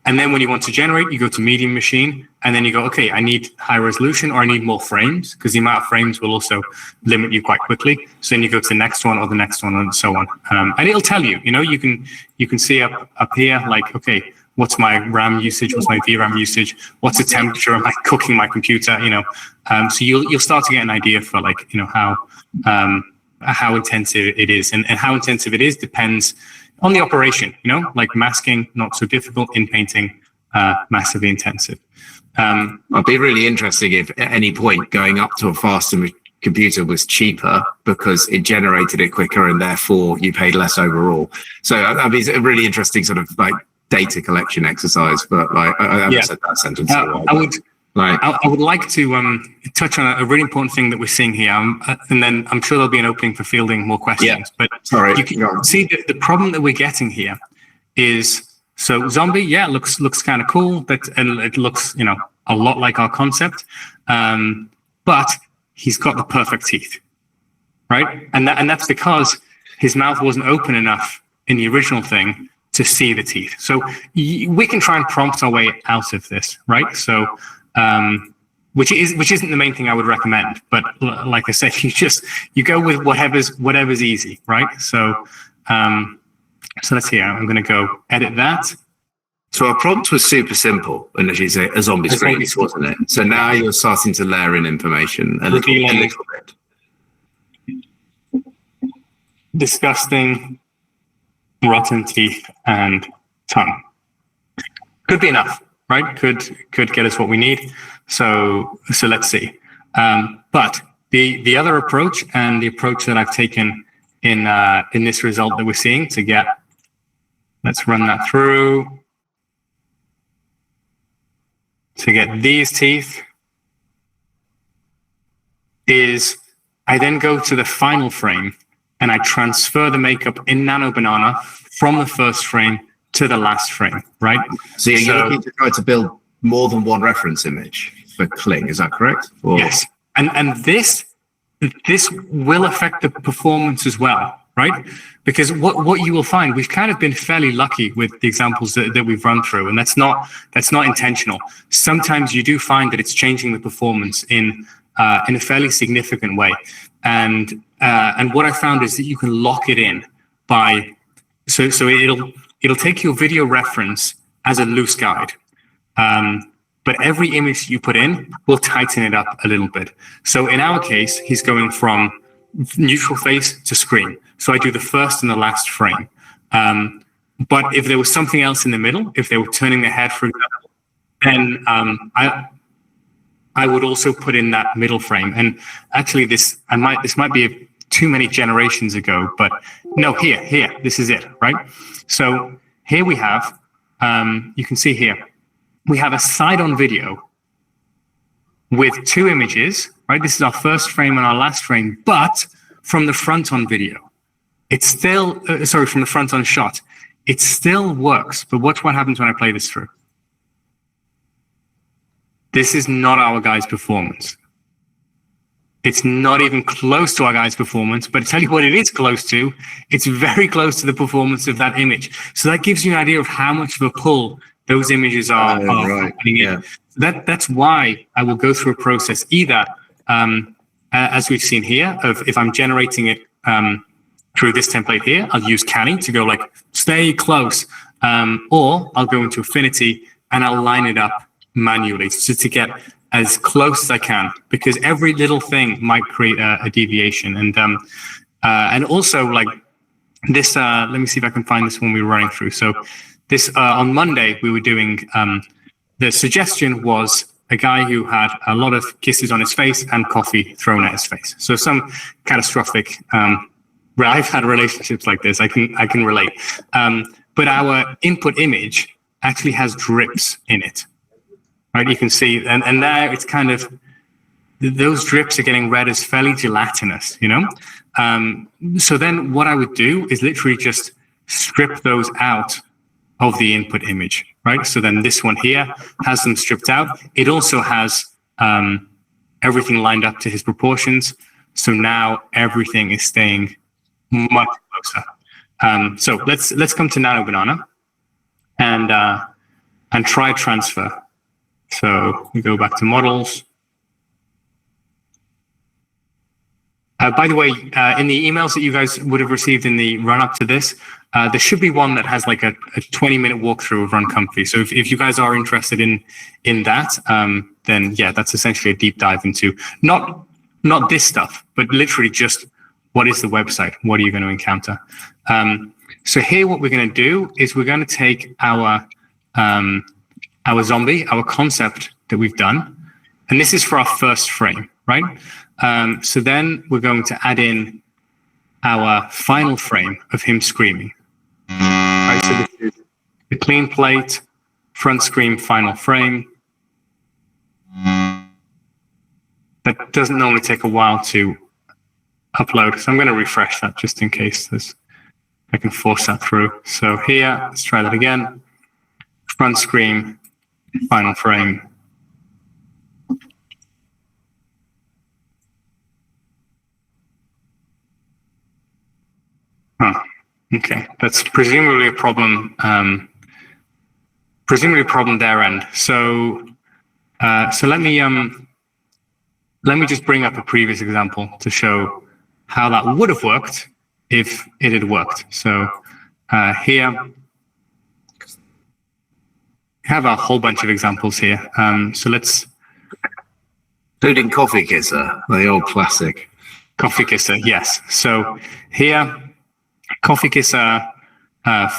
And then when you want to generate, you go to medium machine, and then you go, okay, I need high resolution or I need more frames, because the amount of frames will also limit you quite quickly. So then you go to the next one or the next one and so on. And it'll tell you, you can see up here, like, okay, what's my RAM usage? What's my VRAM usage? What's the temperature? Am I cooking my computer? So you'll start to get an idea for like, how intensive it is, and how intensive it is depends on the operation. Like masking, not so difficult. In painting, massively intensive. It'd be really interesting if at any point going up to a faster computer was cheaper because it generated it quicker and therefore you paid less overall. So I mean, it's a really interesting sort of like data collection exercise, but like I haven't said that sentence in a while. I would like to touch on a really important thing that we're seeing here, and then I'm sure there'll be an opening for fielding more questions. But you can see the problem that we're getting here is, so zombie, looks kind of cool, and it looks a lot like our concept, but he's got the perfect teeth, right? And that's because his mouth wasn't open enough in the original thing to see the teeth. So we can try and prompt our way out of this, right? So, which isn't the main thing I would recommend, but like I said, you go with whatever's easy, right? So let's see. I'm going to go edit that. So our prompt was super simple, and as you say, a zombie screen, wasn't it? So now you're starting to layer in information a little bit. Disgusting, rotten teeth and tongue. Could be enough, right? Could get us what we need. So let's see. But the other approach, and the approach that I've taken in this result that we're seeing to get, let's run that through, to get these teeth, is I then go to the final frame and I transfer the makeup in Nano Banana from the first frame to the last frame, right? So you're looking to try to build more than one reference image for Kling, is that correct? Or? Yes, and this will affect the performance as well, right? Because what you will find, we've kind of been fairly lucky with the examples that we've run through, and that's not intentional. Sometimes you do find that it's changing the performance in a fairly significant way, and what I found is that you can lock it in by so it'll take your video reference as a loose guide, but every image you put in will tighten it up a little bit. So in our case, he's going from neutral face to screen. So I do the first and the last frame. But if there was something else in the middle, if they were turning their head, for example, then I would also put in that middle frame. And actually, this might be too many generations ago, but no, here, this is it, right? So here we have, you can see here, we have a side-on video with 2 images, right? This is our first frame and our last frame, but from the front-on video, it's still, from the front-on shot, it still works. But watch what happens when I play this through. This is not our guy's performance. It's not even close to our guy's performance, but I tell you what it is close to. It's very close to the performance of that image. So that gives you an idea of how much of a pull those images are putting in. That's why I will go through a process either, as we've seen here, of if I'm generating it through this template here, I'll use Canny to go like, stay close, or I'll go into Affinity and I'll line it up manually just to get as close as I can, because every little thing might create a deviation. And also like this, let me see if I can find this one we were running through. So this, on Monday, we were doing, the suggestion was a guy who had a lot of kisses on his face and coffee thrown at his face. So some catastrophic, I've had relationships like this, I can relate. But our input image actually has drips in it. Right, you can see, and there it's kind of, those drips are getting read as fairly gelatinous, you know? So then what I would do is literally just strip those out of the input image, right? So then this one here has them stripped out. It also has everything lined up to his proportions. So now everything is staying much closer. So let's come to Nano Banana and try transfer. So we go back to models. By the way, in the emails that you guys would have received in the run up to this, there should be one that has like a 20-minute walkthrough of Run Comfy. So if you guys are interested in that, then yeah, that's essentially a deep dive into not this stuff, but literally just what is the website? What are you going to encounter? So here, what we're going to do is we're going to take our zombie, our concept that we've done, and this is for our first frame, right? So then we're going to add in our final frame of him screaming. Right, so this is the clean plate, front screen, final frame. That doesn't normally take a while to upload, so I'm going to refresh that just in case I can force that through. So here, let's try that again. Front screen, final frame. Okay, that's presumably a problem. Presumably a problem their end. So let me just bring up a previous example to show how that would have worked if it had worked. So here. Have a whole bunch of examples here. So let's... Including Coffee Kisser, the old classic. Coffee Kisser, yes. So here, Coffee Kisser,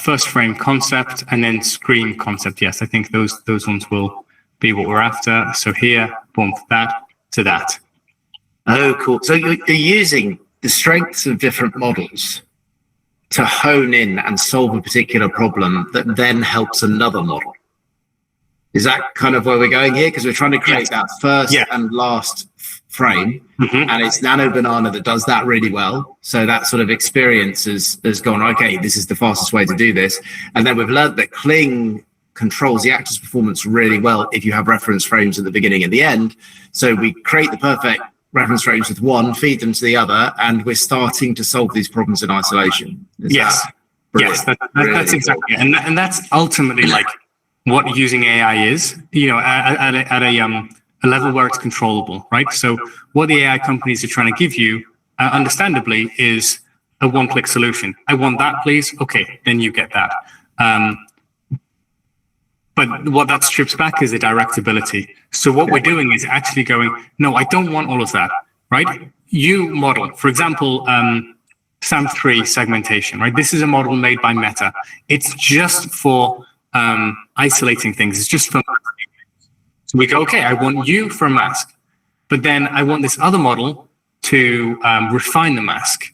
first frame concept, and then screen concept. Yes, I think those ones will be what we're after. So here, boom, that to that. Oh, cool. So you're using the strengths of different models to hone in and solve a particular problem that then helps another model. Is that kind of where we're going here? Because we're trying to create that first and last frame, and it's Nano Banana that does that really well. So that sort of experience has gone, okay, this is the fastest way to do this. And then we've learned that Kling controls the actor's performance really well if you have reference frames at the beginning and the end. So we create the perfect reference frames with one, feed them to the other, and we're starting to solve these problems in isolation. Yes, that's exactly it. And that's ultimately like what using AI is, you know, at a level where it's controllable, right? So what the AI companies are trying to give you, understandably, is a one-click solution. I want that, please. Okay, then you get that. But what that strips back is the directability. So what we're doing is actually going, no, I don't want all of that, right? You model, for example, SAM3 segmentation, right? This is a model made by Meta. It's just for isolating things. It's just for, so we go, okay, I want you for a mask, but then I want this other model to refine the mask,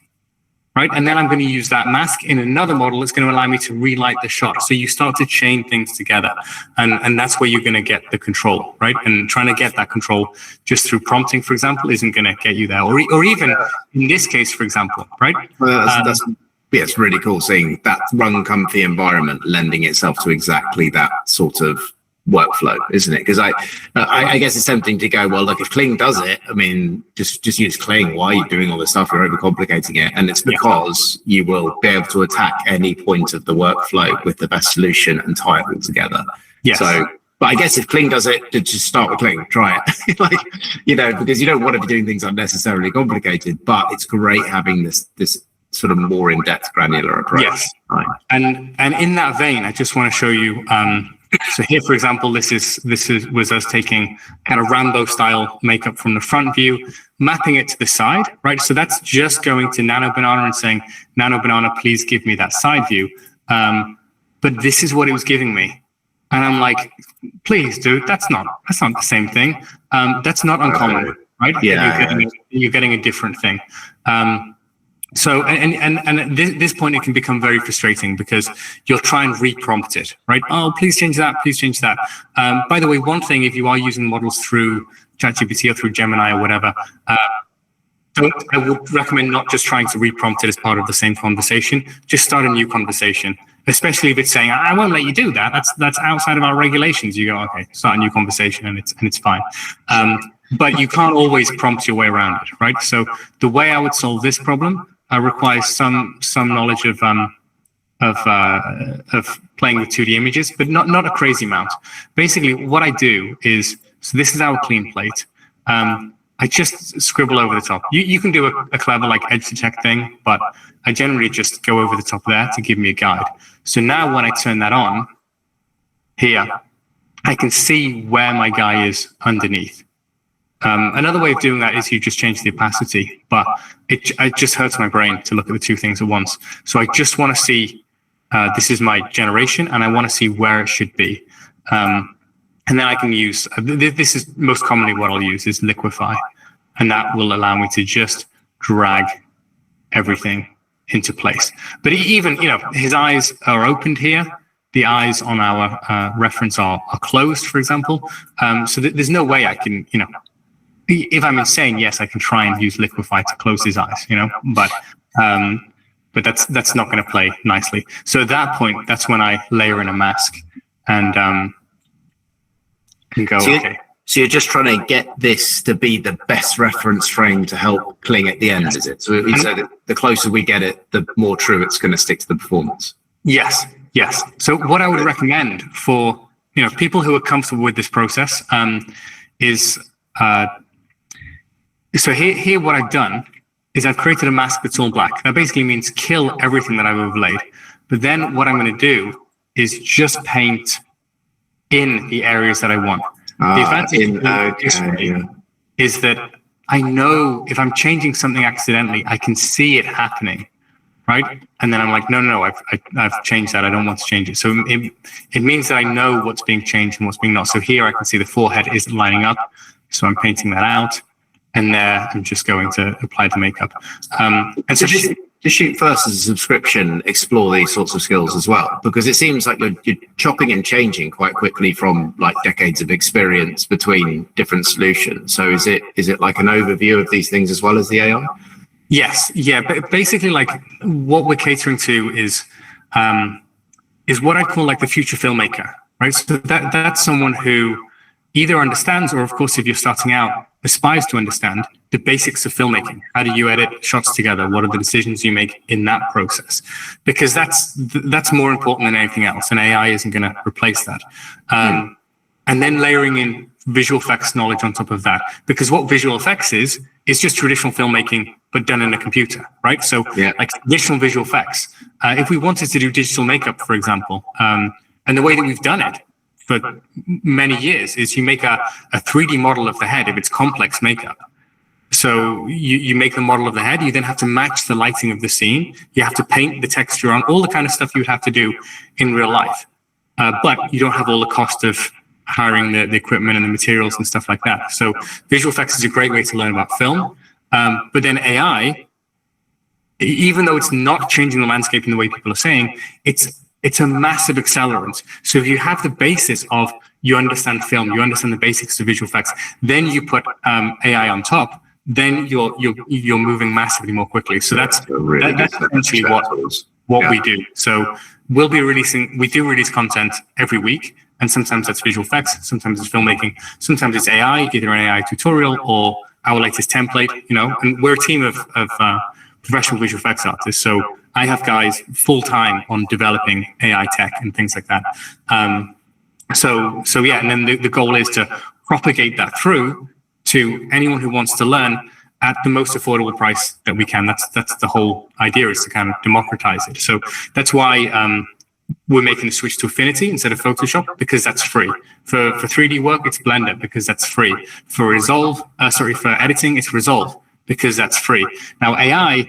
right? And then I'm going to use that mask in another model that's going to allow me to relight the shot. So you start to chain things together, and that's where you're going to get the control, right? And trying to get that control just through prompting, for example, isn't going to get you there. Or even in this case, for example, right? Well, it's really cool seeing that run comfy environment lending itself to exactly that sort of workflow, isn't it? Because I guess it's tempting to go, well, look, if Kling does it, I mean, just use Kling. Why are you doing all this stuff? You're overcomplicating it. And it's because you will be able to attack any point of the workflow with the best solution and tie it all together. Yes. So, but I guess if Kling does it, just start with Kling, try it. Like, because you don't want to be doing things unnecessarily complicated, but it's great having this sort of more in-depth granular approach. Yes. Right. And in that vein, I just want to show you, so here, for example, this was us taking kind of Rambo style makeup from the front view, mapping it to the side, right? So that's just going to Nano Banana and saying, Nano Banana, please give me that side view. But this is what it was giving me. And I'm like, please, dude, that's not the same thing. That's not uncommon, right? Yeah. You're getting a different thing. So, and at this point, it can become very frustrating because you'll try and reprompt it, right? Oh, please change that. Please change that. By the way, one thing, if you are using models through ChatGPT or through Gemini or whatever, I would recommend not just trying to reprompt it as part of the same conversation. Just start a new conversation, especially if it's saying, I won't let you do that. That's outside of our regulations. You go, okay, start a new conversation and it's fine. But you can't always prompt your way around it, right? So the way I would solve this problem requires some knowledge of playing with 2D images, but not a crazy amount. Basically, what I do is, so this is our clean plate. I just scribble over the top. You can do a clever like edge detect thing, but I generally just go over the top there to give me a guide. So now when I turn that on here, I can see where my guy is underneath. Another way of doing that is you just change the opacity, but it just hurts my brain to look at the two things at once. So I just want to see, this is my generation, and I want to see where it should be. And then I can use, this is most commonly what I'll use is Liquify. And that will allow me to just drag everything into place. But even, his eyes are opened here. The eyes on our reference are closed, for example. So there's no way I can, if I'm insane, yes, I can try and use Liquify to close his eyes, but that's not going to play nicely. So at that point, that's when I layer in a mask and go, okay. So you're just trying to get this to be the best reference frame to help Kling at the end, is it? So the closer we get it, the more true it's going to stick to the performance. Yes. So what I would recommend for people who are comfortable with this process is so here what I've done is I've created a mask that's all black. That basically means kill everything that I've overlaid. But then what I'm going to do is just paint in the areas that I want. The advantage is that I know if I'm changing something accidentally, I can see it happening, right? And then I'm like, no, I've changed that. I don't want to change it. So it means that I know what's being changed and what's being not. So here I can see the forehead isn't lining up. So I'm painting that out. And there I'm just going to apply the makeup. And so to shoot first as a subscription, explore these sorts of skills as well, because it seems like you're chopping and changing quite quickly from like decades of experience between different solutions. So is it like an overview of these things as well as the AI? Yes. Yeah. But basically, like what we're catering to is what I call like the future filmmaker, right? So that's someone who either understands, or of course, if you're starting out, aspires to understand the basics of filmmaking. How do you edit shots together? What are the decisions you make in that process? Because that's more important than anything else, and AI isn't going to replace that. And then layering in visual effects knowledge on top of that, because what visual effects is just traditional filmmaking, but done in a computer, right? So like traditional visual effects. If we wanted to do digital makeup, for example, and the way that we've done it for many years is you make a 3D model of the head if it's complex makeup. So you make the model of the head. You then have to match the lighting of the scene. You have to paint the texture on, all the kind of stuff you would have to do in real life. But you don't have all the cost of hiring the equipment and the materials and stuff like that. So visual effects is a great way to learn about film. But then AI, even though it's not changing the landscape in the way people are saying, it's a massive accelerant. So if you have the basis of you understand film, you understand the basics of visual effects, then you put AI on top, then you're moving massively more quickly. So that's essentially what we do. So we do release content every week, and sometimes that's visual effects, sometimes it's filmmaking, sometimes it's AI, either an AI tutorial or our latest template, and we're a team of professional visual effects artists. So I have guys full time on developing AI tech and things like that. So yeah, and then the goal is to propagate that through to anyone who wants to learn at the most affordable price that we can. That's the whole idea, is to kind of democratize it. So that's why we're making the switch to Affinity instead of Photoshop, because that's free. For 3D work, it's Blender, because that's free. For editing, it's Resolve, because that's free. Now AI,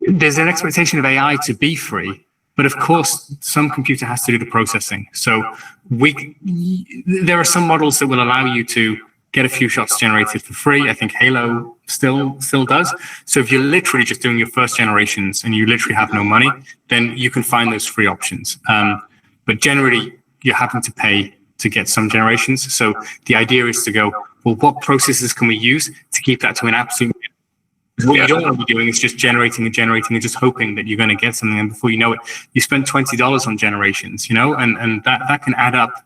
there's an expectation of AI to be free, but of course, some computer has to do the processing. So there are some models that will allow you to get a few shots generated for free. I think Halo still does. So if you're literally just doing your first generations and you literally have no money, then you can find those free options. But generally, you're having to pay to get some generations. So the idea is to go, well, what processes can we use to keep that to an absolute? What you don't want to be doing is just generating and just hoping that you're going to get something. And before you know it, you spend $20 on generations, and that can add up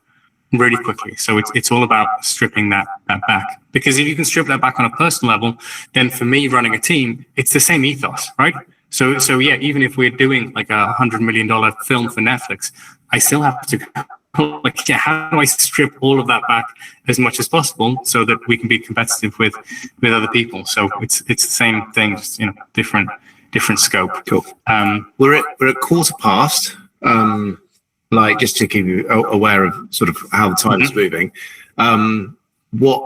really quickly. So it's all about stripping that back. Because if you can strip that back on a personal level, then for me running a team, it's the same ethos, right? So yeah, even if we're doing like a $100 million film for Netflix, I still have to how do I strip all of that back as much as possible so that we can be competitive with other people? So it's the same thing, just different scope. Cool. We're at quarter past. Just to keep you aware of sort of how the time is moving. We're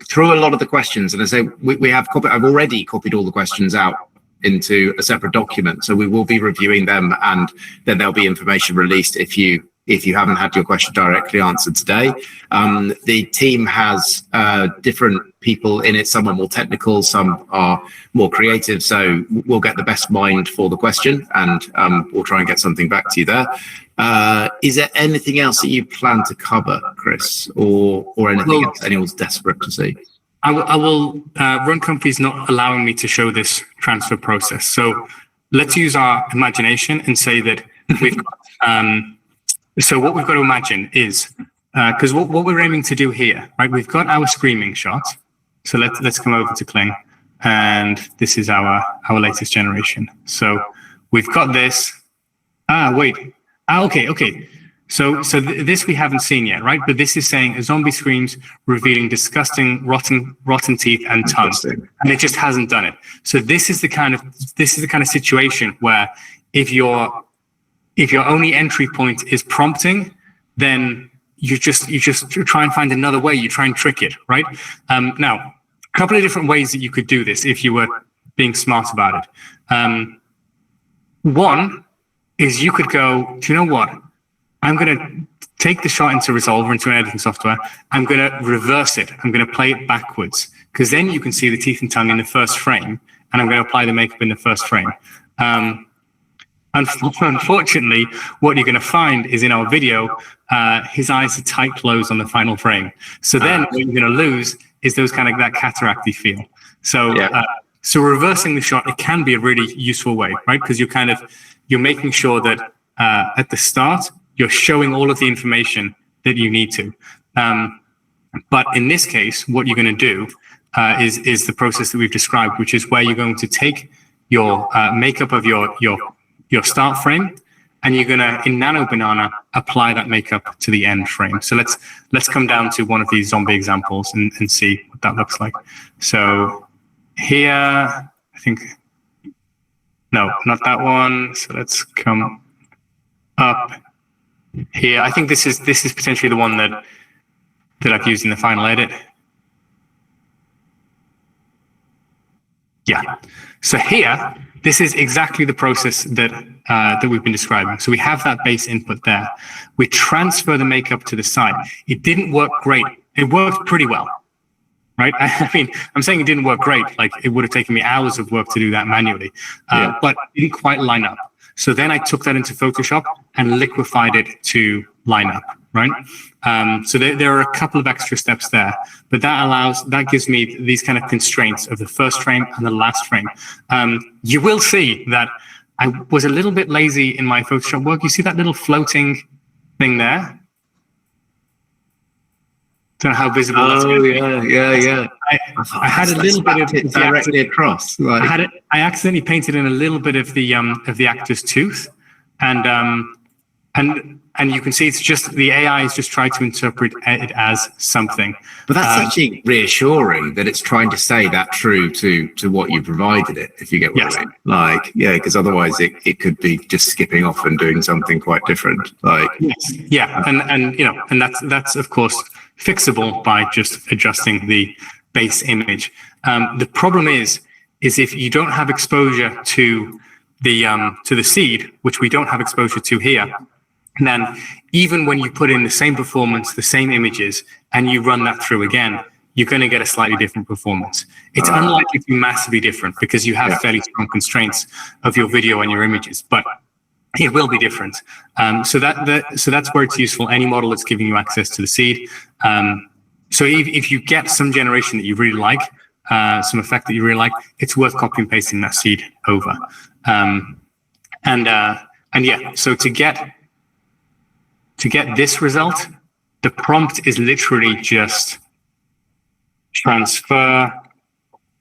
through a lot of the questions, and I say we have I've already copied all the questions out into a separate document, so we will be reviewing them, and then there'll be information released if you haven't had your question directly answered today. The team has different people in it. Some are more technical, some are more creative. So we'll get the best mind for the question, and we'll try and get something back to you there. Is there anything else that you plan to cover, Chris, or anything else anyone's desperate to see? I will Run Comfy's not allowing me to show this transfer process. So let's use our imagination and say that we've got, so what we've got to imagine is, because what we're aiming to do here, right? We've got our screaming shot. So let's come over to Kling, and this is our latest generation. So we've got this. Okay. So this we haven't seen yet, right? But this is saying a zombie screams, revealing disgusting, rotten teeth and tongue, and it just hasn't done it. So this is the kind of situation where if your only entry point is prompting, then you just try and find another way. You try and trick it, right? Now, a couple of different ways that you could do this if you were being smart about it. One is you could go, do you know what? I'm going to take the shot into Resolve or into an editing software. I'm going to reverse it. I'm going to play it backwards, because then you can see the teeth and tongue in the first frame, and I'm going to apply the makeup in the first frame. Unfortunately, what you're going to find is in our video, his eyes are tight closed on the final frame. So then what you're going to lose is those kind of that cataracty feel. So so reversing the shot, it can be a really useful way, right? Because you're making sure that at the start, you're showing all of the information that you need to. But in this case, what you're going to do is the process that we've described, which is where you're going to take your makeup of your start frame, and you're going to, in Nano Banana, apply that makeup to the end frame. So let's come down to one of these zombie examples and see what that looks like. So here, I think, no, not that one. So let's come up here. I think this is potentially the one that I've used in the final edit. Yeah. So here, this is exactly the process that that we've been describing. So we have that base input there. We transfer the makeup to the side. It didn't work great. It worked pretty well, right? I mean, I'm saying it didn't work great. Like it would have taken me hours of work to do that manually, but it didn't quite line up. So then I took that into Photoshop and liquefied it to line up, right? So there are a couple of extra steps there, but that gives me these kind of constraints of the first frame and the last frame. You will see that I was a little bit lazy in my Photoshop work. You see that little floating thing there? Don't know how visible that's going to be. Yeah. I had a little bit of it directly across. Like, I accidentally painted in a little bit of the actor's tooth, and you can see it's just the AI is just trying to interpret it as something. But that's actually reassuring that it's trying to say that true to what you provided it. If you get what I mean, like because otherwise it could be just skipping off and doing something quite different. Like and that's of course fixable by just adjusting the base image. The problem is if you don't have exposure to the seed, which we don't have exposure to here, then even when you put in the same performance, the same images, and you run that through again, you're going to get a slightly different performance. It's unlikely to be massively different because you have fairly strong constraints of your video and your images, but it will be different. So that's where it's useful. Any model that's giving you access to the seed. So if you get some generation that you really like, some effect that you really like, it's worth copy and pasting that seed over. So to get this result, the prompt is literally just transfer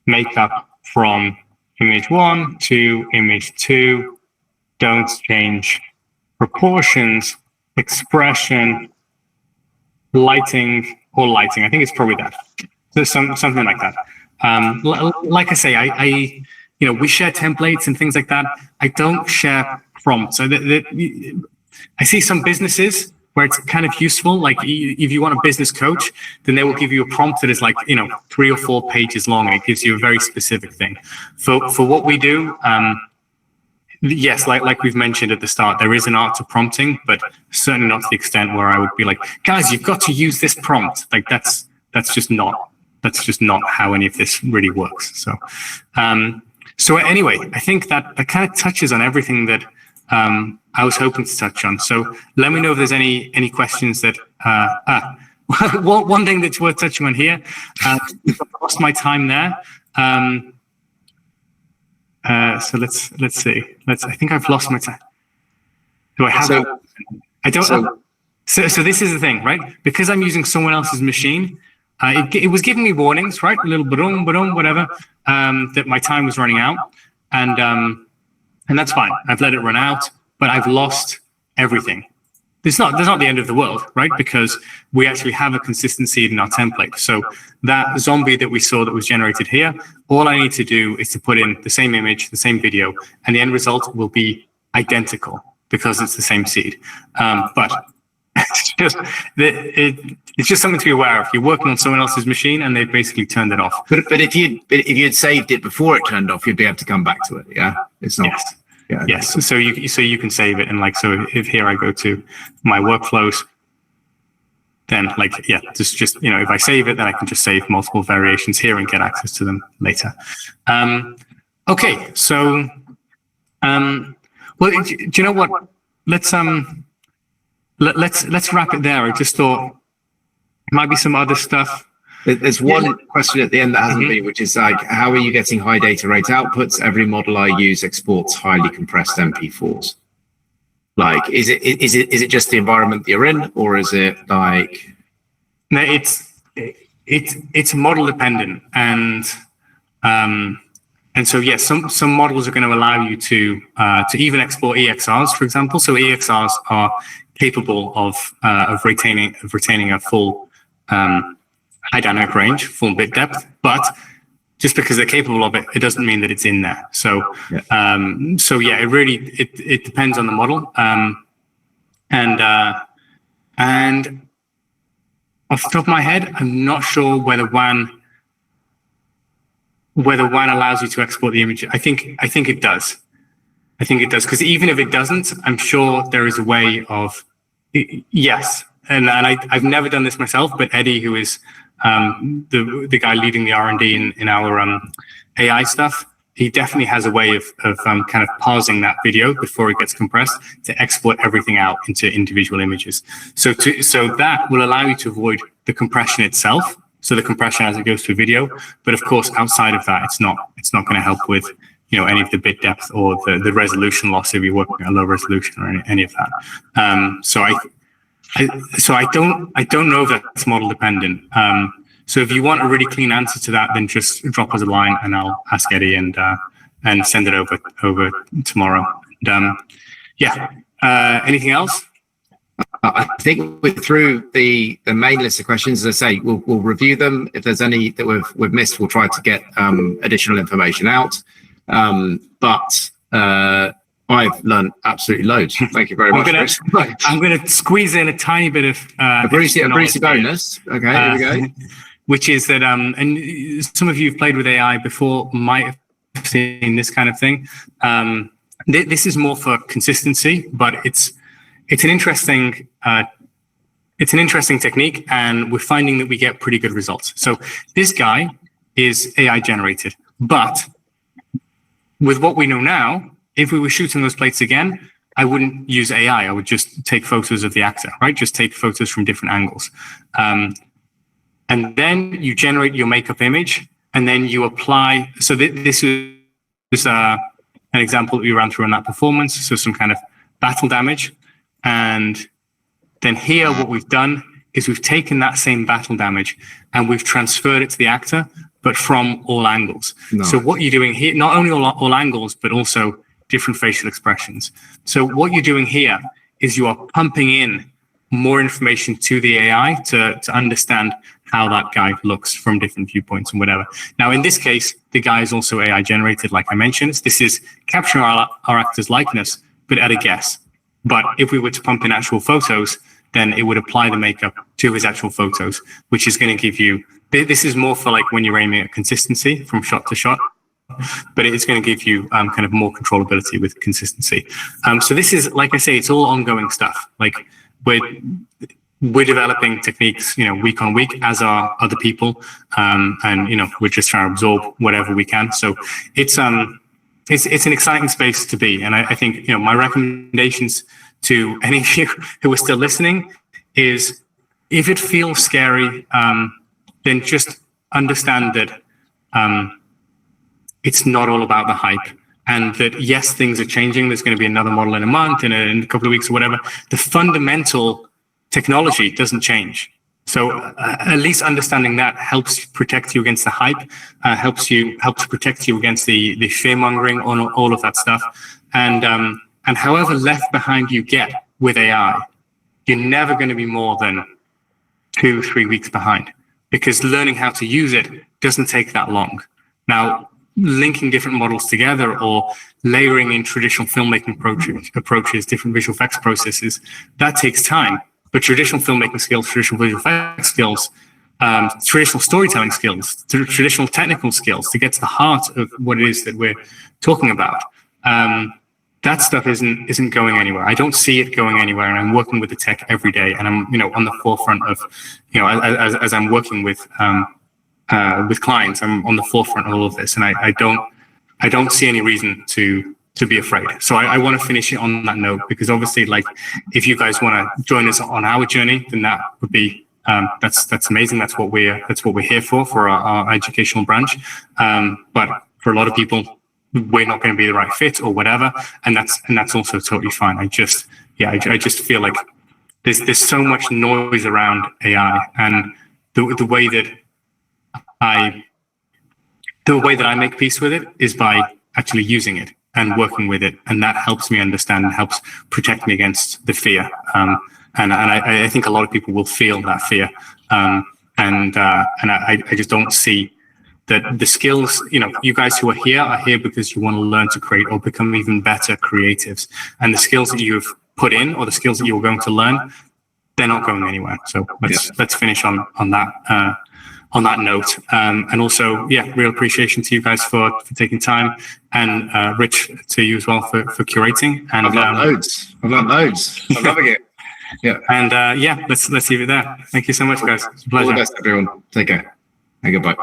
makeup from image 1 to image 2. Don't change proportions, expression, lighting. I think it's probably that. So something like that. Like I say, we share templates and things like that. I don't share prompts. So I see some businesses where it's kind of useful. Like if you want a business coach, then they will give you a prompt that is like 3 or 4 pages long, and it gives you a very specific thing. For what we do, yes, like we've mentioned at the start, there is an art to prompting, but certainly not to the extent where I would be like, guys, you've got to use this prompt. Like that's just not how any of this really works. So anyway, I think that kind of touches on everything that I was hoping to touch on. So let me know if there's any questions that one thing that's worth touching on here. I lost my time there. So let's see. I think I've lost my time. Do I have? I don't. So this is the thing, right? Because I'm using someone else's machine, it was giving me warnings, right? A little whatever, that my time was running out, and that's fine. I've let it run out, but I've lost everything. There's not the end of the world, right? Because we actually have a consistency in our template. So that zombie that we saw that was generated here, all I need to do is to put in the same image, the same video, and the end result will be identical because it's the same seed. But it's just something to be aware of. You're working on someone else's machine and they've basically turned it off. But if you'd saved it before it turned off, you'd be able to come back to it. Yeah, it's not. Yes. Yeah. Yes. So you can save it, and if here I go to my workflows, then just if I save it, then I can just save multiple variations here and get access to them later. Okay. So well, do you know what? Let's wrap it there. I just thought there might be some other stuff. There's one question at the end that hasn't been, which is like, how are you getting high data rate outputs? Every model I use exports highly compressed MP4s. Like, is it just the environment that you're in, or is it like? No, it's model dependent, and so yes, some models are going to allow you to even export EXRs, for example. So EXRs are capable of retaining a full high dynamic range, full bit depth, but just because they're capable of it, it doesn't mean that it's in there. So, it really depends on the model. And off the top of my head, I'm not sure whether WAN whether WAN allows you to export the image. I think it does. I think it does, because even if it doesn't, I'm sure there is a way of, yes. And I've never done this myself, but Eddie, who is the guy leading the R&D in our AI stuff, he definitely has a way of kind of pausing that video before it gets compressed to export everything out into individual images. So that will allow you to avoid the compression itself. So the compression as it goes to a video, but of course outside of that, it's not going to help with any of the bit depth or the resolution loss if you're working at a low resolution or any of that. So I don't know if that's model dependent. So if you want a really clean answer to that, then just drop us a line and I'll ask Eddie and send it over tomorrow. And, anything else? I think we're through the main list of questions. As I say, we'll review them. If there's any that we've missed, we'll try to get additional information out. But I've learned absolutely loads. Thank you very much. I'm going to squeeze in a tiny bit of a greasy bonus. Okay, here we go. Which is that, and some of you who've played with AI before might have seen this kind of thing. This is more for consistency, but it's an interesting technique, and we're finding that we get pretty good results. So this guy is AI generated, but with what we know now, if we were shooting those plates again, I wouldn't use AI. I would just take photos of the actor, right? Just take photos from different angles. And then you generate your makeup image, and then you apply. So this is an example that we ran through on that performance. So some kind of battle damage. And then here, what we've done is we've taken that same battle damage and we've transferred it to the actor, but from all angles. Nice. So what you're doing here, not only all angles, but also different facial expressions. So what you're doing here is you are pumping in more information to the AI to understand how that guy looks from different viewpoints and whatever. Now, in this case, the guy is also AI generated, like I mentioned. This is capturing our actor's likeness, but at a guess. But if we were to pump in actual photos, then it would apply the makeup to his actual photos, which is going to give you, this is more for like when you're aiming at consistency from shot to shot, but it's going to give you kind of more controllability with consistency. So this is, like I say, it's all ongoing stuff. Like we're developing techniques, week on week, as are other people. And, we're just trying to absorb whatever we can. So it's an exciting space to be. And I think, my recommendations to any of you who are still listening is, if it feels scary, then just understand that it's not all about the hype, and that yes, things are changing. There's going to be another model in a month, in a couple of weeks or whatever. The fundamental technology doesn't change. So at least understanding that helps protect you against the hype, helps protect you against the fear mongering on all of that stuff. And however left behind you get with AI, you're never going to be more than 2-3 weeks behind, because learning how to use it doesn't take that long. Now, linking different models together or layering in traditional filmmaking approaches, different visual effects processes, that takes time. But traditional filmmaking skills, traditional visual effects skills, traditional storytelling skills, traditional technical skills to get to the heart of what it is that we're talking about, that stuff isn't going anywhere. I don't see it going anywhere, and I'm working with the tech every day, and I'm on the forefront of as I'm working with clients, I'm on the forefront of all of this, and I don't see any reason to be afraid. So I want to finish it on that note, because obviously, like, if you guys want to join us on our journey, then that would be that's amazing. That's what we're here for our educational branch. But for a lot of people, we're not going to be the right fit or whatever, and that's also totally fine. I just feel like there's so much noise around AI, and the way that I make peace with it is by actually using it and working with it, and that helps me understand and helps protect me against the fear. And I think a lot of people will feel that fear, and I just don't see that the skills. You guys who are here because you want to learn to create or become even better creatives, and the skills that you've put in or the skills that you're going to learn, they're not going anywhere. So let's finish on that on that note. And also, real appreciation to you guys for taking time, and Rich, to you as well for curating. And I've learned loads. I'm loving it. Yeah. And let's leave it there. Thank you so much, guys. It's a pleasure. All the best, everyone. Take care. And goodbye.